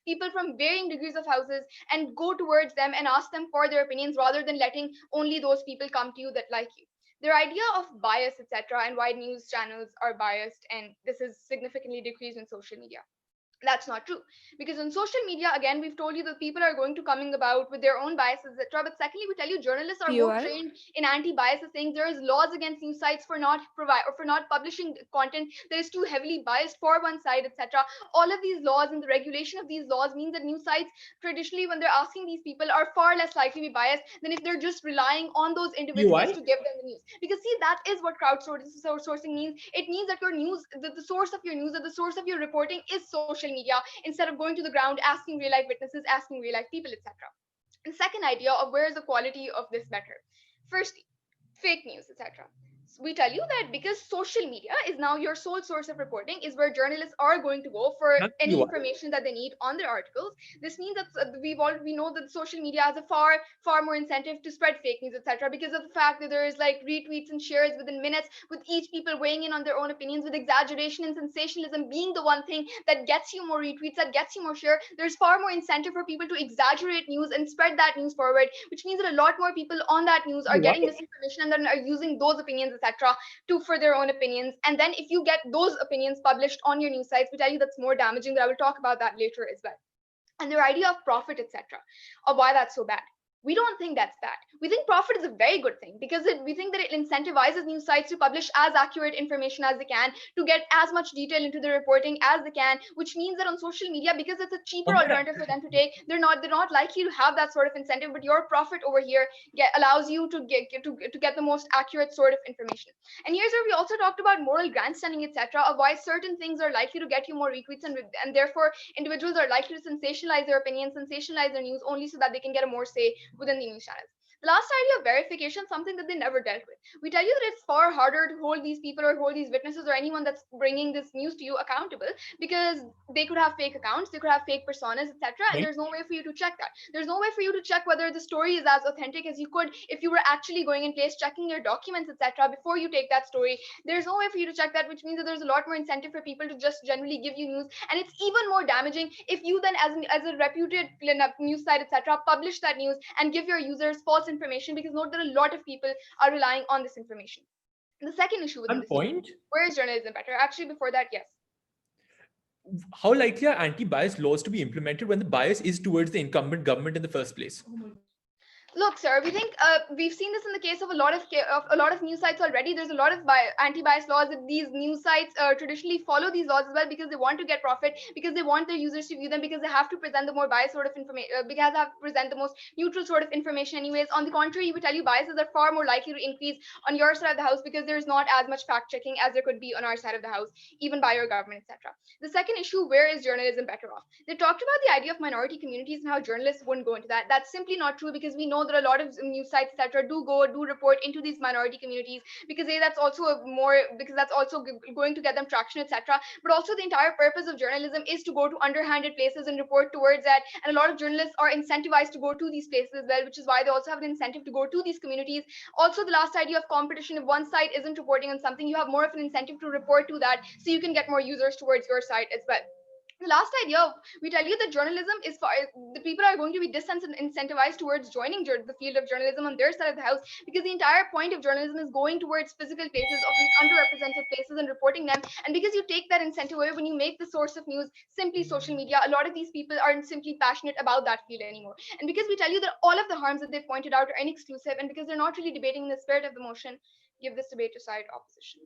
people from varying degrees of houses and go towards them and ask them for their opinions rather than letting only those people come to you that like you. Their idea of bias, etc., and why news channels are biased, and this is significantly decreased in social media. That's not true, because on social media, again, we've told you that people are going to coming about with their own biases, etc. But secondly, we tell you journalists are more trained in anti-bias, saying there is laws against news sites for not publishing content that is too heavily biased for one side, etc. All of these laws and the regulation of these laws means that news sites traditionally, when they're asking these people, are far less likely to be biased than if they're just relying on those individuals to give them the news. Because see, that is what crowdsourcing means. It means that your news, the source of your news, or the source of your reporting is social media, instead of going to the ground, asking real life witnesses, asking real life people, etc. And second idea of where is the quality of this better? Firstly, fake news, etc. we tell you that because social media is now your sole source of reporting, is where journalists are going to go for any information that they need on their articles. This means that we know that social media has a far more incentive to spread fake news, etc., because of the fact that there is like retweets and shares within minutes, with each people weighing in on their own opinions, with exaggeration and sensationalism being the one thing that gets you more retweets, that gets you more share. There's far more incentive for people to exaggerate news and spread that news forward, which means that a lot more people on that news are getting misinformation and then are using those opinions, etc., to for their own opinions. And then if you get those opinions published on your news sites, we tell you that's more damaging, but I will talk about that later as well. And their idea of profit, etc., of why that's so bad. We don't think that's bad. We think profit is a very good thing because we think that it incentivizes news sites to publish as accurate information as they can, to get as much detail into the reporting as they can, which means that on social media, because it's a cheaper alternative for them to take, they're not likely to have that sort of incentive. But your profit over here allows you to get the most accurate sort of information. And here's where we also talked about moral grandstanding, etc., of why certain things are likely to get you more retweets, and therefore individuals are likely to sensationalize their opinions, sensationalize their news only so that they can get a more say within the news channels. The last idea of verification, something that they never dealt with. We tell you that it's far harder to hold these people or hold these witnesses or anyone that's bringing this news to you accountable, because they could have fake accounts, they could have fake personas, etc., and there's no way for you to check that. There's no way for you to check whether the story is as authentic as you could if you were actually going in place, checking your documents, etc., before you take that story. There's no way for you to check that, which means that there's a lot more incentive for people to just generally give you news. And it's even more damaging if you then, as a reputed news site, etc., publish that news and give your users false information, because note that a lot of people are relying on this information. The second issue within this point. Where is journalism better? Actually, before that, yes. How likely are anti-bias laws to be implemented when the bias is towards the incumbent government in the first place? Look, sir, we think we've seen this in the case of a lot of news sites already. There's a lot of anti-bias laws that these news sites traditionally follow these laws as well, because they want to get profit, because they want their users to view them, because they have to present the more biased sort of information, because they have to present the most neutral sort of information anyways. On the contrary, we tell you biases are far more likely to increase on your side of the house, because there's not as much fact checking as there could be on our side of the house, even by your government, etc. The second issue, where is journalism better off? They talked about the idea of minority communities and how journalists wouldn't go into that. That's simply not true, because we know that a lot of news sites, etc., do report into these minority communities, because that's also going to get them traction, etc. But also the entire purpose of journalism is to go to underhanded places and report towards that, and a lot of journalists are incentivized to go to these places as well, which is why they also have an incentive to go to these communities. Also, the last idea of competition: if one site isn't reporting on something, you have more of an incentive to report to that, so you can get more users towards your site as well. The last idea, we tell you that journalism is the people are going to be disincentivized towards joining the field of journalism on their side of the house, because the entire point of journalism is going towards physical places of these underrepresented places and reporting them. And because you take that incentive away when you make the source of news simply social media, a lot of these people aren't simply passionate about that field anymore. And because we tell you that all of the harms that they've pointed out are inexclusive, and because they're not really debating in the spirit of the motion, give this debate to side opposition.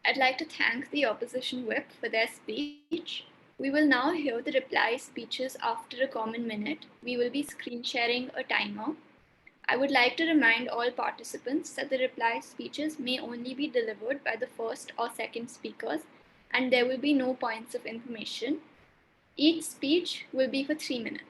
I'd like to thank the opposition whip for their speech. We will now hear the reply speeches after a common minute. We will be screen sharing a timer. I would like to remind all participants that the reply speeches may only be delivered by the first or second speakers, and there will be no points of information. Each speech will be for 3 minutes.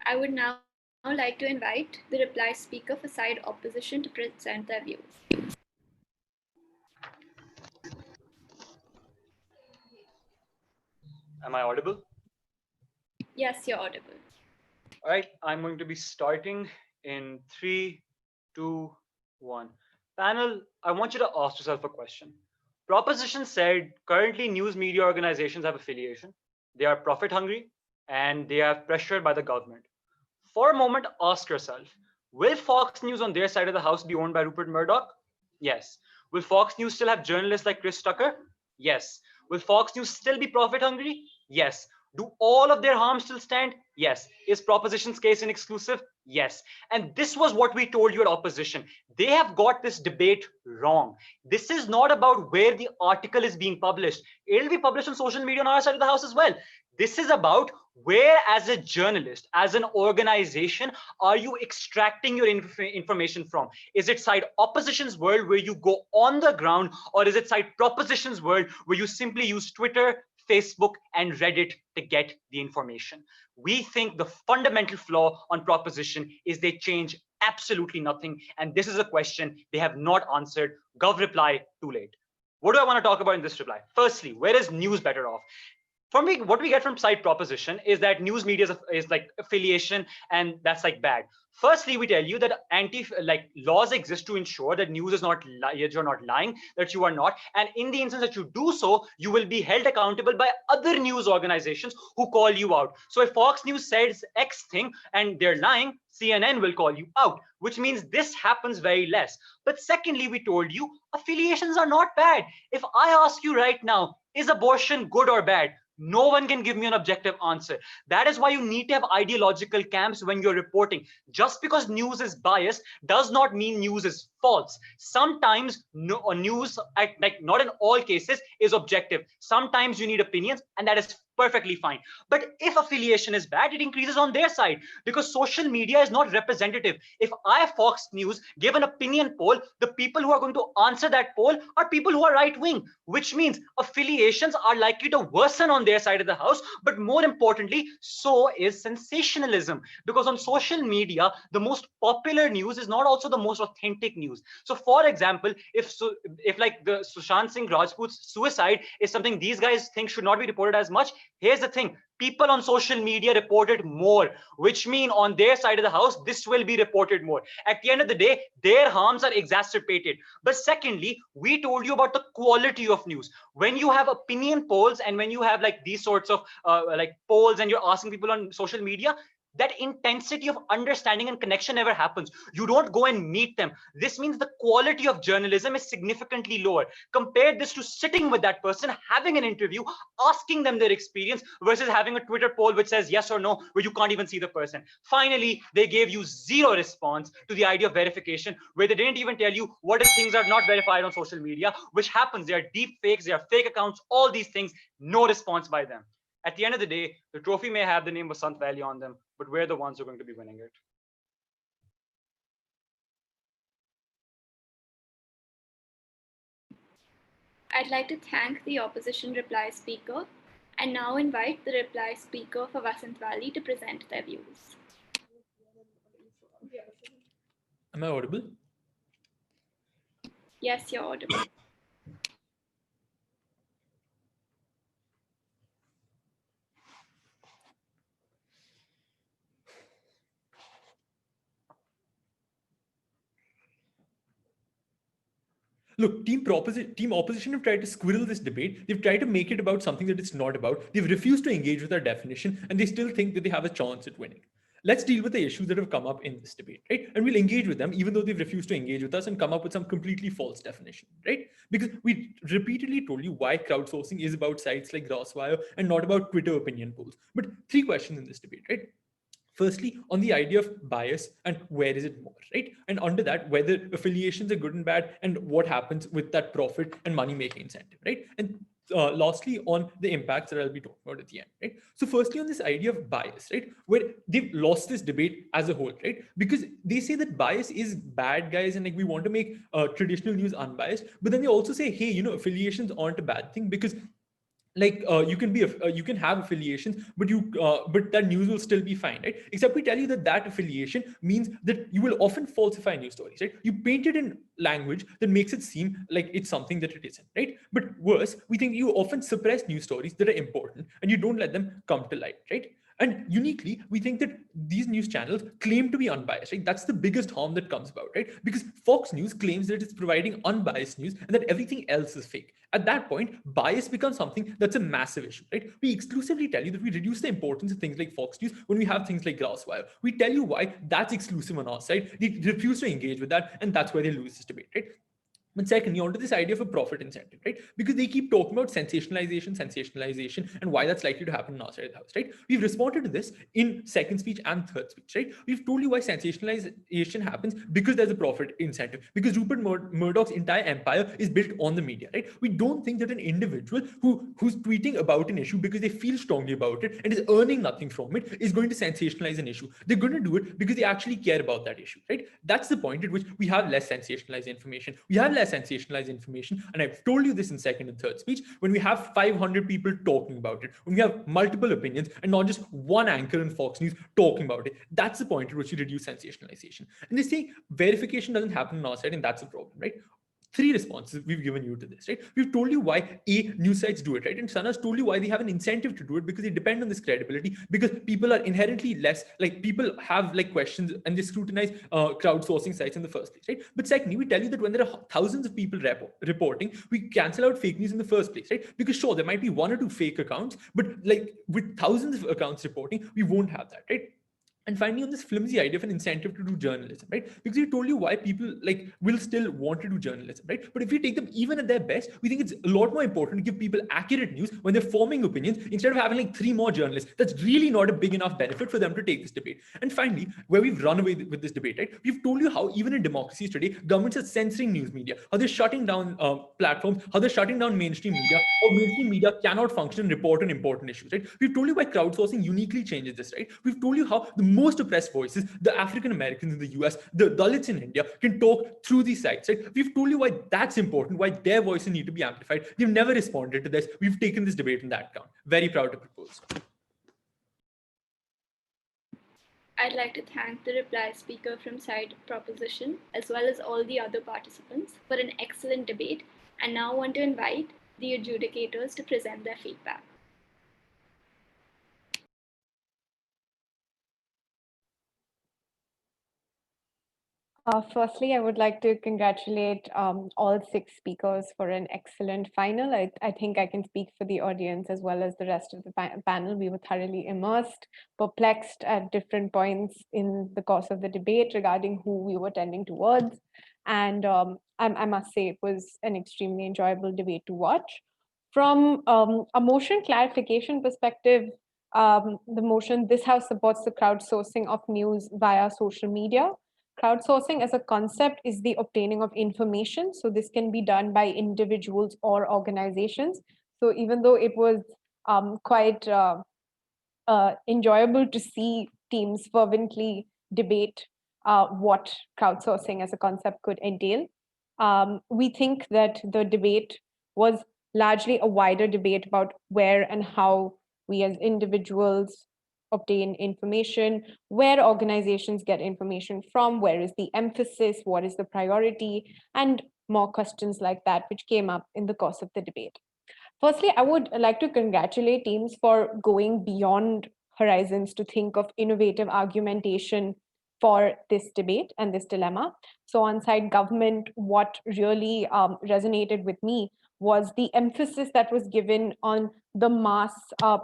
I would now like to invite the reply speaker for side opposition to present their views. Am I audible? Yes, you're audible. All right, I'm going to be starting in 3, 2, 1. Panel, I want you to ask yourself a question. Proposition said currently news media organizations have affiliation, they are profit hungry, and they are pressured by the government. For a moment, ask yourself, will Fox News on their side of the house be owned by Rupert Murdoch? Yes. Will Fox News still have journalists like Chris Tucker? Yes. Will Fox News still be profit hungry? Yes. Do all of their harm still stand? Yes. Is Proposition's case inexclusive? Yes. And this was what we told you at opposition. They have got this debate wrong. This is not about where the article is being published. It'll be published on social media on our side of the house as well. This is about where, as a journalist, as an organization, are you extracting your information from? Is it side opposition's world where you go on the ground, or is it side proposition's world where you simply use Twitter, Facebook, and Reddit to get the information? We think the fundamental flaw on proposition is they change absolutely nothing. And this is a question they have not answered. Gov reply, too late. What do I want to talk about in this reply? Firstly, where is news better off? For me, what we get from side proposition is that news media is like affiliation, and that's like bad. Firstly, we tell you that laws exist to ensure that news is not you're not lying, that you are not, and in the instance that you do so, you will be held accountable by other news organizations who call you out. So if Fox News says X thing and they're lying, CNN will call you out, which means this happens very less. But secondly, we told you affiliations are not bad. If I ask you right now, is abortion good or bad? No one can give me an objective answer. That is why you need to have ideological camps when you're reporting. Just because news is biased does not mean news is false. Sometimes news, not in all cases, is objective. Sometimes you need opinions, and that is perfectly fine. But if affiliation is bad, it increases on their side, because social media is not representative. If I, Fox News, give an opinion poll, the people who are going to answer that poll are people who are right wing, which means affiliations are likely to worsen on their side of the house. But more importantly, so is sensationalism, because on social media, the most popular news is not also the most authentic news. So for example, if like the Sushant Singh Rajput's suicide is something these guys think should not be reported as much, here's the thing: people on social media reported more, which mean on their side of the house, this will be reported more. At the end of the day, their harms are exacerbated. But secondly, we told you about the quality of news. When you have opinion polls and when you have like these sorts of polls and you're asking people on social media, that intensity of understanding and connection never happens. You don't go and meet them. This means the quality of journalism is significantly lower. Compare this to sitting with that person, having an interview, asking them their experience, versus having a Twitter poll which says yes or no, where you can't even see the person. Finally, they gave you zero response to the idea of verification, where they didn't even tell you what if things are not verified on social media, which happens. They are deep fakes, they are fake accounts, all these things, no response by them. At the end of the day, the trophy may have the name Vasant Valley on them, but we're the ones who are going to be winning it. I'd like to thank the opposition reply speaker and now invite the reply speaker for Vasant Valley to present their views. Am I audible? Yes, you're audible. Look, team opposition have tried to squirrel this debate. They've tried to make it about something that it's not about. They've refused to engage with our definition, and they still think that they have a chance at winning. Let's deal with the issues that have come up in this debate, right? And we'll engage with them, even though they've refused to engage with us and come up with some completely false definition, right? Because we repeatedly told you why crowdsourcing is about sites like Grosswire and not about Twitter opinion polls. But 3 questions in this debate, right? Firstly, on the idea of bias and where is it more, right? And under that, whether affiliations are good and bad and what happens with that profit and money making incentive, right? And lastly, on the impacts that I'll be talking about at the end, right? So firstly, on this idea of bias, right? Where they've lost this debate as a whole, right? Because they say that bias is bad, guys, and like we want to make traditional news unbiased, but then they also say, hey, affiliations aren't a bad thing because you can be you can have affiliations, but that news will still be fine, right? Except we tell you that that affiliation means that you will often falsify news stories, right? You paint it in language that makes it seem like it's something that it isn't, right? But worse, we think you often suppress news stories that are important and you don't let them come to light, right? And uniquely, we think that these news channels claim to be unbiased, right? That's the biggest harm that comes about, right? Because Fox News claims that it's providing unbiased news and that everything else is fake. At that point, bias becomes something that's a massive issue, right? We exclusively tell you that we reduce the importance of things like Fox News when we have things like Grousewire. We tell you why that's exclusive on our side. They refuse to engage with that, and that's why they lose this debate, right? But secondly, onto this idea of a profit incentive, right? Because they keep talking about sensationalization, and why that's likely to happen in our side of the house, right? We've responded to this in second speech and third speech, right? We've told you why sensationalization happens because there's a profit incentive, because Rupert Murdoch's entire empire is built on the media, right? We don't think that an individual who's tweeting about an issue because they feel strongly about it and is earning nothing from it is going to sensationalize an issue. They're going to do it because they actually care about that issue, right? That's the point at which we have less sensationalized information. We have less sensationalized information, and I've told you this in second and third speech, when we have 500 people talking about it, when we have multiple opinions and not just one anchor in Fox News talking about it. That's the point at which you reduce sensationalization. And they say verification doesn't happen on our side, and that's a problem, right? Three responses we've given you to this, right? We've told you why news sites do it, right? And Sana's told you why they have an incentive to do it, because they depend on this credibility, because people are inherently less, like, people have like questions and they scrutinize crowdsourcing sites in the first place, right? But secondly, we tell you that when there are thousands of people reporting, we cancel out fake news in the first place, right? Because sure, there might be one or two fake accounts, but like with thousands of accounts reporting, we won't have that, right? And finally, on this flimsy idea of an incentive to do journalism, right? Because we told you why people like will still want to do journalism, right? But if we take them even at their best, we think it's a lot more important to give people accurate news when they're forming opinions instead of having like three more journalists. That's really not a big enough benefit for them to take this debate. And finally, where we've run away with this debate, right? We've told you how even in democracies today, governments are censoring news media, how they're shutting down platforms, how they're shutting down mainstream media, or mainstream media cannot function and report on important issues, right? We've told you why crowdsourcing uniquely changes this, right? We've told you how the most oppressed voices, the African Americans in the US, the Dalits in India, can talk through these sites, right? We've told you why that's important, why their voices need to be amplified. They've never responded to this. We've taken this debate in that count. Very proud to propose. I'd like to thank the reply speaker from side proposition, as well as all the other participants, for an excellent debate, and now want to invite the adjudicators to present their feedback. Firstly, I would like to congratulate all 6 speakers for an excellent final. I think I can speak for the audience as well as the rest of the panel. We were thoroughly immersed, perplexed at different points in the course of the debate regarding who we were tending towards. And I must say it was an extremely enjoyable debate to watch. From a motion clarification perspective, the motion, this House supports the crowdsourcing of news via social media. Crowdsourcing as a concept is the obtaining of information. So this can be done by individuals or organizations. So even though it was quite enjoyable to see teams fervently debate what crowdsourcing as a concept could entail, we think that the debate was largely a wider debate about where and how we as individuals obtain information, where organizations get information from, where is the emphasis, what is the priority, and more questions like that, which came up in the course of the debate. Firstly, I would like to congratulate teams for going beyond horizons to think of innovative argumentation for this debate and this dilemma. So on side government, what really resonated with me was the emphasis that was given on the mass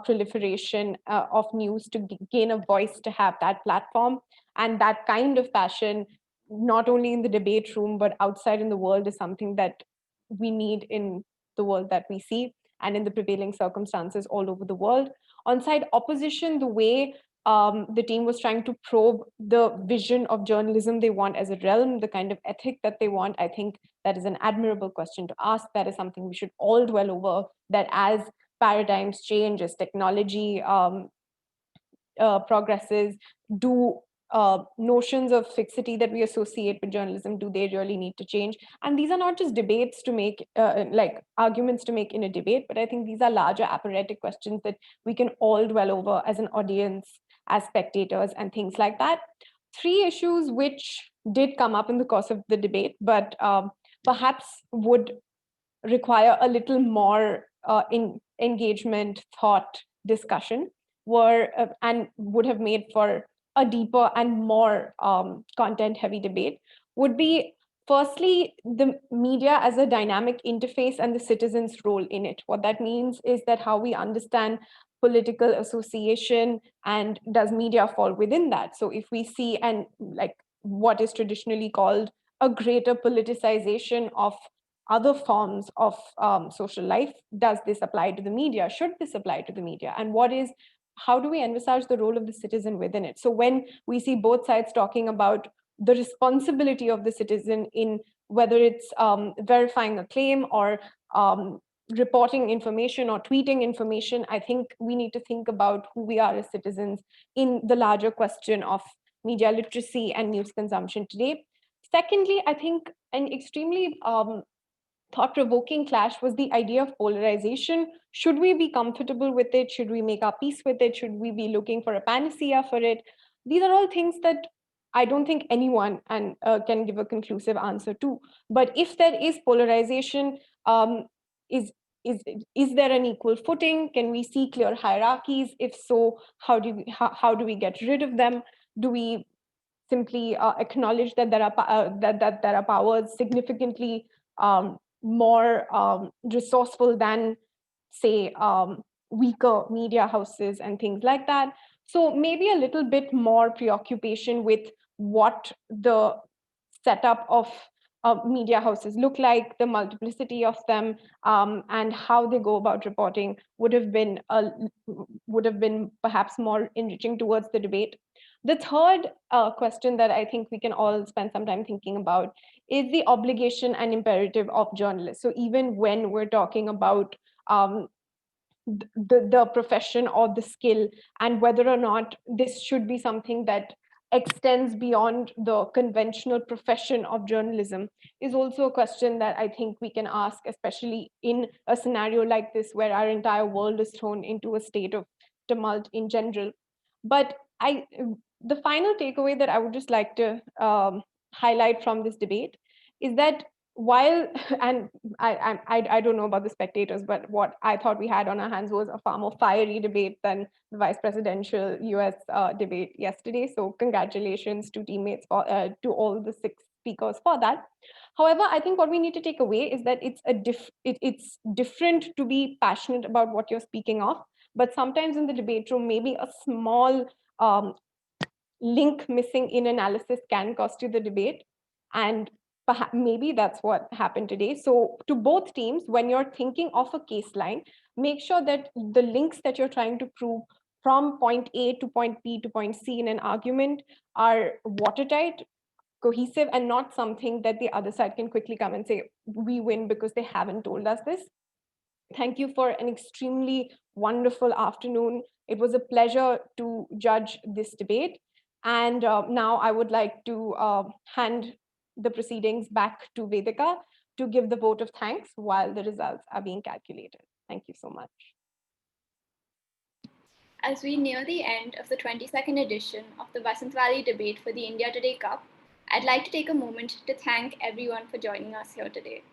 proliferation of news to gain a voice, to have that platform. And that kind of passion, not only in the debate room, but outside in the world, is something that we need in the world that we see and in the prevailing circumstances all over the world. On side opposition, the way the team was trying to probe the vision of journalism they want as a realm, the kind of ethic that they want, I think that is an admirable question to ask. That is something we should all dwell over, that as paradigms change, as technology progresses, do notions of fixity that we associate with journalism, do they really need to change? And these are not just debates to make, like arguments to make in a debate, but I think these are larger apparatic questions that we can all dwell over as an audience, as spectators, and things like that. Three issues which did come up in the course of the debate, but perhaps would require a little more engagement, thought, discussion, were and would have made for a deeper and more content-heavy debate, would be firstly the media as a dynamic interface and the citizens' role in it. What that means is that how we understand political association, and does media fall within that? So if we see, and like what is traditionally called a greater politicization of other forms of social life, does this apply to the media? Should this apply to the media? And how do we envisage the role of the citizen within it? So when we see both sides talking about the responsibility of the citizen in whether it's verifying a claim or reporting information or tweeting information, I think we need to think about who we are as citizens in the larger question of media literacy and news consumption today. Secondly, I think an extremely thought-provoking clash was the idea of polarization. Should we be comfortable with it? Should we make our peace with it? Should we be looking for a panacea for it? These are all things that I don't think anyone can give a conclusive answer to. But if there is polarization, is is there an equal footing? Can we see clear hierarchies? If so, how do we get rid of them? Do we simply acknowledge that that there are powers significantly more resourceful than, say, weaker media houses and things like that? So maybe a little bit more preoccupation with what the setup of media houses look like, the multiplicity of them, and how they go about reporting would have been perhaps more enriching towards the debate. The third question that I think we can all spend some time thinking about is the obligation and imperative of journalists. So even when we're talking about the profession or the skill, and whether or not this should be something that extends beyond the conventional profession of journalism, is also a question that I think we can ask, especially in a scenario like this where our entire world is thrown into a state of tumult in general. But the final takeaway that I would just like to highlight from this debate is that while, and I don't know about the spectators, but what I thought we had on our hands was a far more fiery debate than the vice presidential US debate yesterday. So congratulations to teammates, to all the 6 speakers for that. However, I think what we need to take away is that it's different to be passionate about what you're speaking of, but sometimes in the debate room, maybe a small link missing in analysis can cost you the debate. And perhaps maybe that's what happened today. So to both teams, when you're thinking of a case line, make sure that the links that you're trying to prove from point A to point B to point C in an argument are watertight, cohesive, and not something that the other side can quickly come and say, we win because they haven't told us this. Thank you for an extremely wonderful afternoon. It was a pleasure to judge this debate. And now I would like to hand the proceedings back to Vedika to give the vote of thanks while the results are being calculated. Thank you so much. As we near the end of the 22nd edition of the Vasant Valley debate for the India Today Cup, I'd like to take a moment to thank everyone for joining us here today.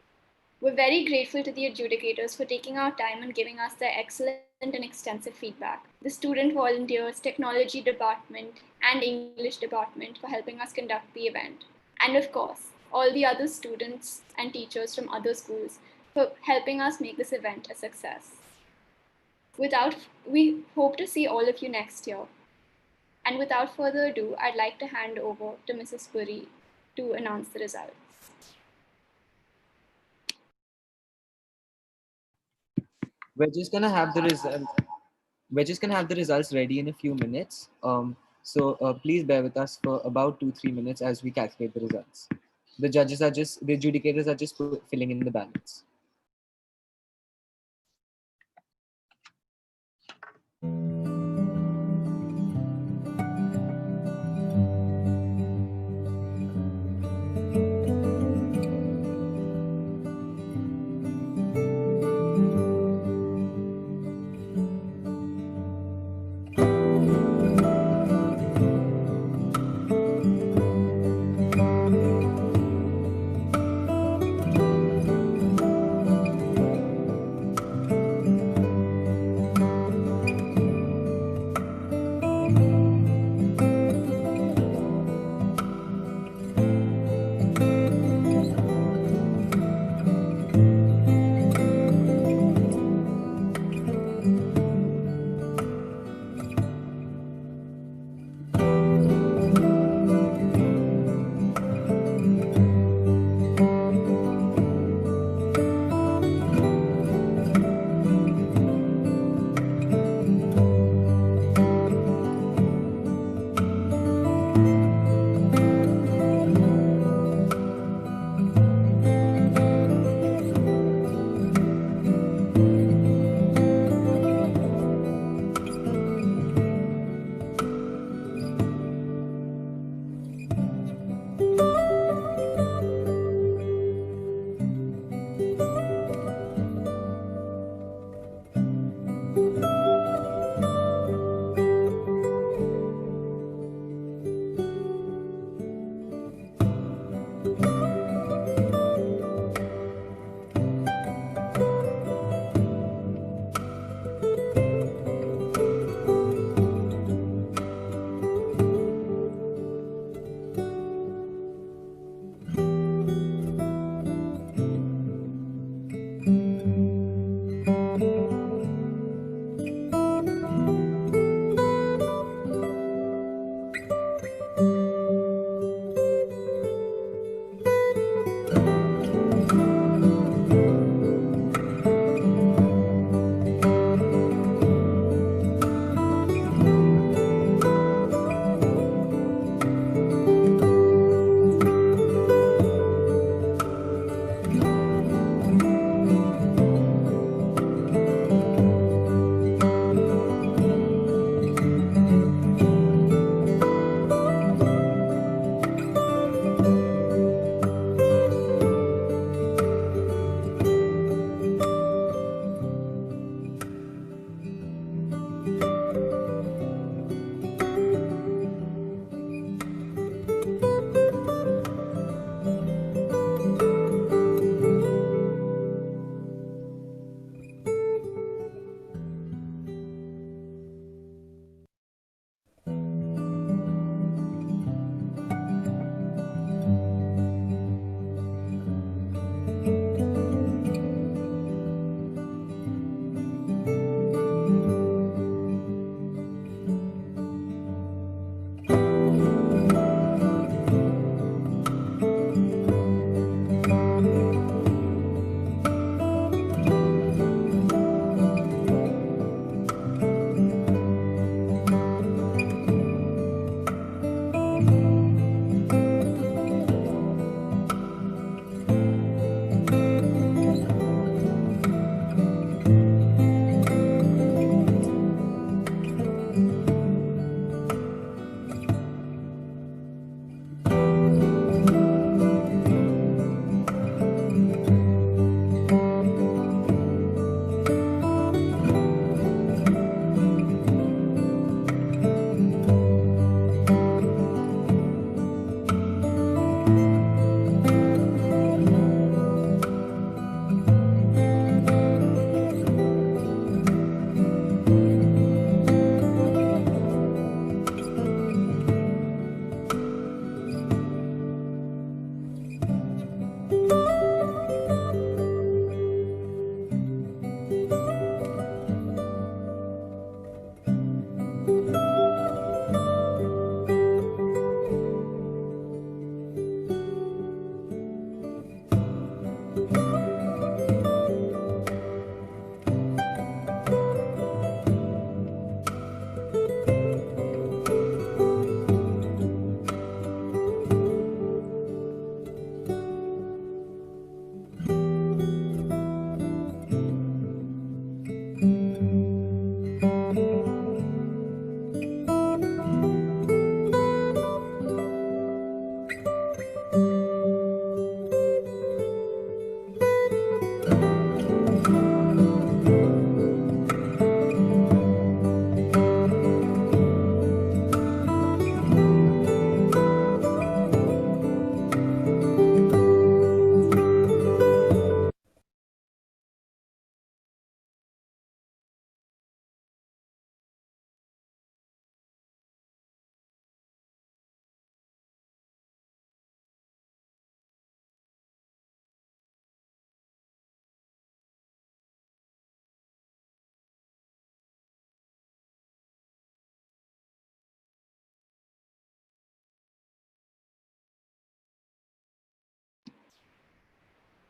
We're very grateful to the adjudicators for taking our time and giving us their excellent and extensive feedback, the student volunteers, technology department, and English department for helping us conduct the event, and of course, all the other students and teachers from other schools for helping us make this event a success. We hope to see all of you next year. And without further ado, I'd like to hand over to Mrs. Puri to announce the results. We're just gonna have the result. We're just gonna have the results ready in a few minutes. So please bear with us for about 2-3 minutes as we calculate the results. The adjudicators are just filling in the balance.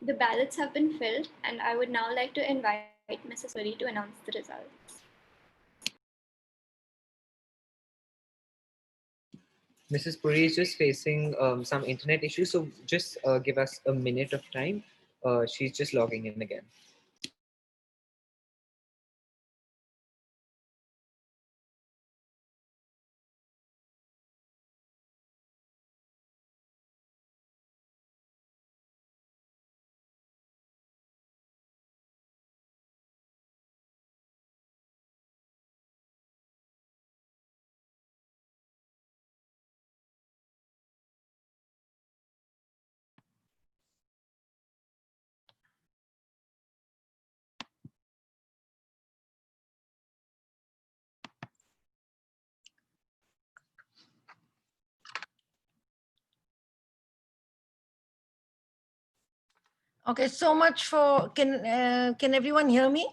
The ballots have been filled, and I would now like to invite Mrs. Puri to announce the results. Mrs. Puri is just facing some internet issues, so just give us a minute of time. She's just logging in again. Okay, so much for, can everyone hear me?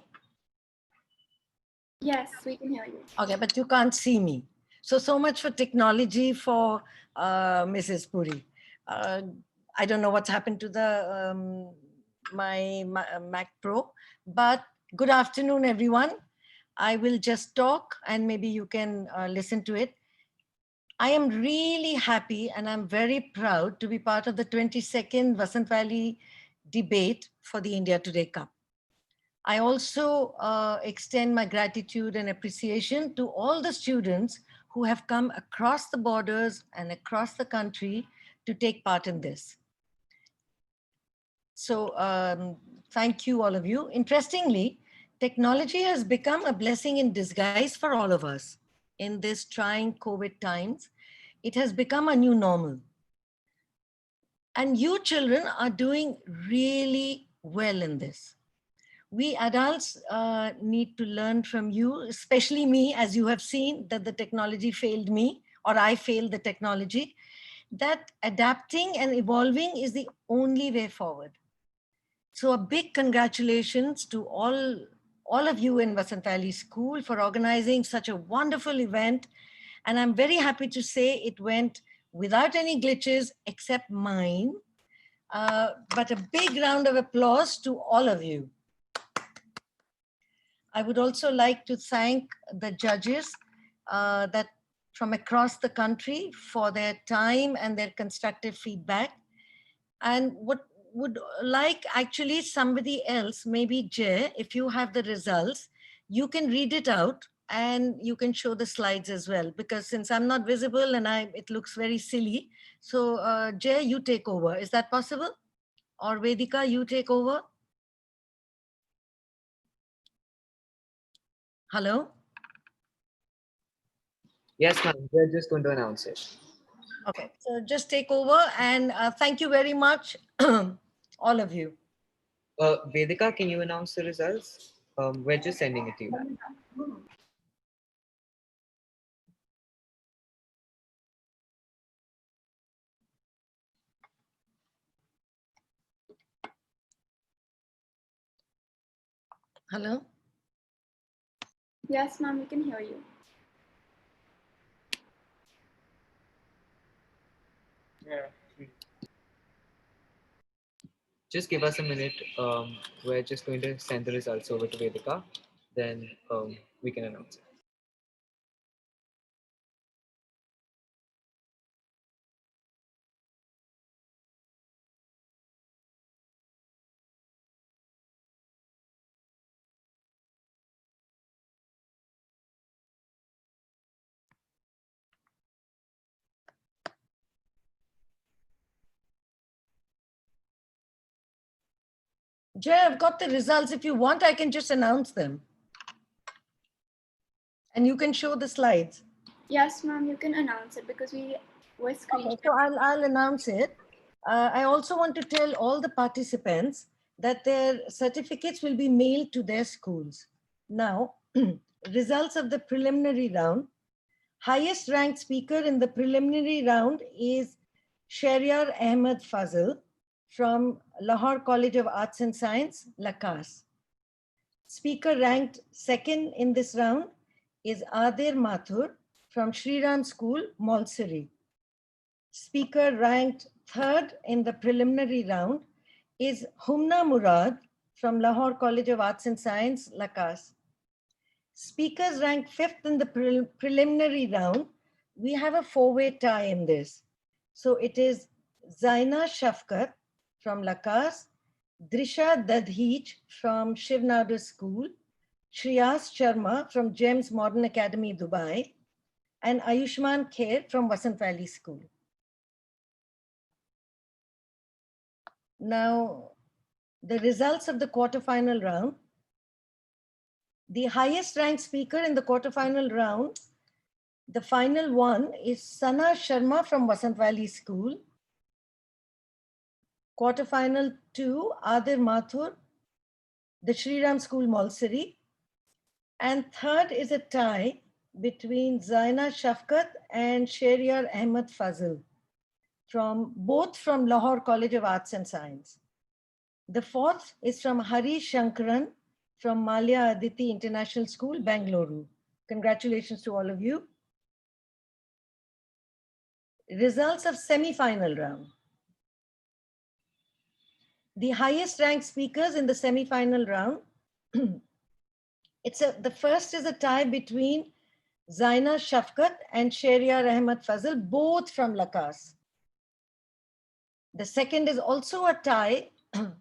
Yes, we can hear you. Okay, but you can't see me. So much for technology for Mrs. Puri. I don't know what's happened to the my Mac Pro, but good afternoon, everyone. I will just talk and maybe you can listen to it. I am really happy and I'm very proud to be part of the 22nd Vasant Valley debate for the India Today Cup. I also extend my gratitude and appreciation to all the students who have come across the borders and across the country to take part in this. So thank you, all of you. Interestingly, technology has become a blessing in disguise for all of us. In this trying COVID times, it has become a new normal. And you children are doing really well in this. We adults need to learn from you, especially me, as you have seen that the technology failed me, or I failed the technology, that adapting and evolving is the only way forward. So a big congratulations to all of you in Vasant Valley School for organizing such a wonderful event. And I'm very happy to say it went without any glitches except mine. But a big round of applause to all of you. I would also like to thank the judges that from across the country for their time and their constructive feedback. And what would like actually somebody else, maybe Jay, if you have the results, you can read it out and you can show the slides as well, because since I'm not visible and it looks very silly. So Jay, you take over. Is that possible? Or Vedika, you take over? Hello? Yes, ma'am. We're just going to announce it. Okay, so just take over and thank you very much, all of you. Vedika, can you announce the results? We're just sending it to you. Hello? Yes, ma'am, we can hear you. Just give us a minute. We're just going to send the results over to Vedika. Then we can announce it. Jay, I've got the results. If you want, I can just announce them. And you can show the slides. Yes, ma'am, you can announce it because we were screen. Okay, so I'll announce it. I also want to tell all the participants that their certificates will be mailed to their schools. Now, results of the preliminary round. Highest ranked speaker in the preliminary round is Shahryar Ahmed Fazil from Lahore College of Arts and Science, Lakas. Speaker ranked second in this round is Adir Mathur from Shriram School, Malsari. Speaker ranked third in the preliminary round is Humna Murad from Lahore College of Arts and Science, Lakas. Speakers ranked fifth in the preliminary round. We have a four-way tie in this. So it is Zaina Shafkat from Lakas, Drisha Dadhij from Shivnadar School, Shriyas Sharma from GEMS Modern Academy, Dubai, and Ayushman Kher from Vasant Valley School. Now, the results of the quarterfinal round. The highest ranked speaker in the quarterfinal round, the final one, is Sana Sharma from Vasant Valley School. Quarterfinal 2, Adir Mathur, the Shriram School, Malsari. And third is a tie between Zaina Shafkat and Shehryar Ahmed Fazil, both from Lahore College of Arts and Science. The fourth is from Hari Shankaran from Malya Aditi International School, Bangalore. Congratulations to all of you. Results of semi-final round. The highest ranked speakers in the semi-final round. The first is a tie between Zaina Shafkat and Shehryar Ahmed Fazil, both from Lakas. The second is also a tie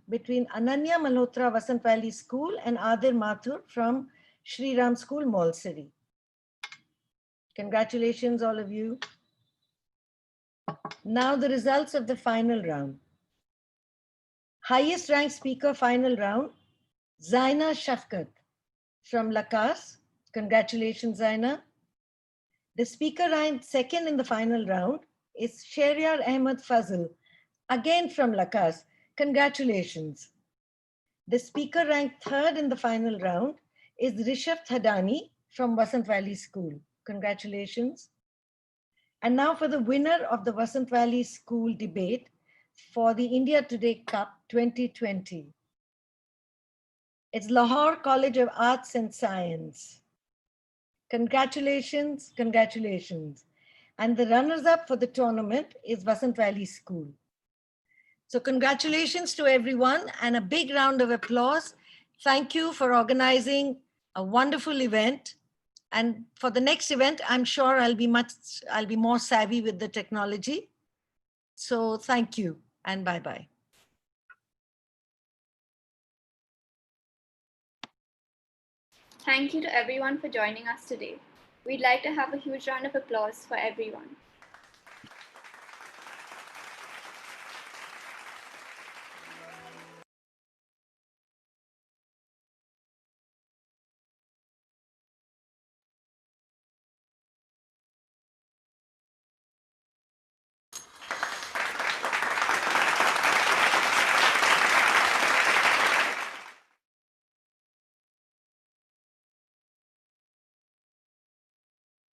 between Ananya Malhotra Vasant Valley School and Adir Mathur from Shri Ram School, Malsari. Congratulations, all of you. Now the results of the final round. Highest ranked speaker final round, Zaina Shafkat from Lakas. Congratulations, Zaina. The speaker ranked second in the final round is Shehryar Ahmed Fazil, again from Lakas. Congratulations. The speaker ranked third in the final round is Rishabh Thadani from Vasant Valley School. Congratulations. And now for the winner of the Vasant Valley School debate for the India Today Cup 2020. It's Lahore College of Arts and Science. Congratulations, congratulations. And the runners-up for the tournament is Vasant Valley School. So congratulations to everyone and a big round of applause. Thank you for organizing a wonderful event. And for the next event, I'm sure I'll be more savvy with the technology. So thank you and bye-bye. Thank you to everyone for joining us today. We'd like to have a huge round of applause for everyone.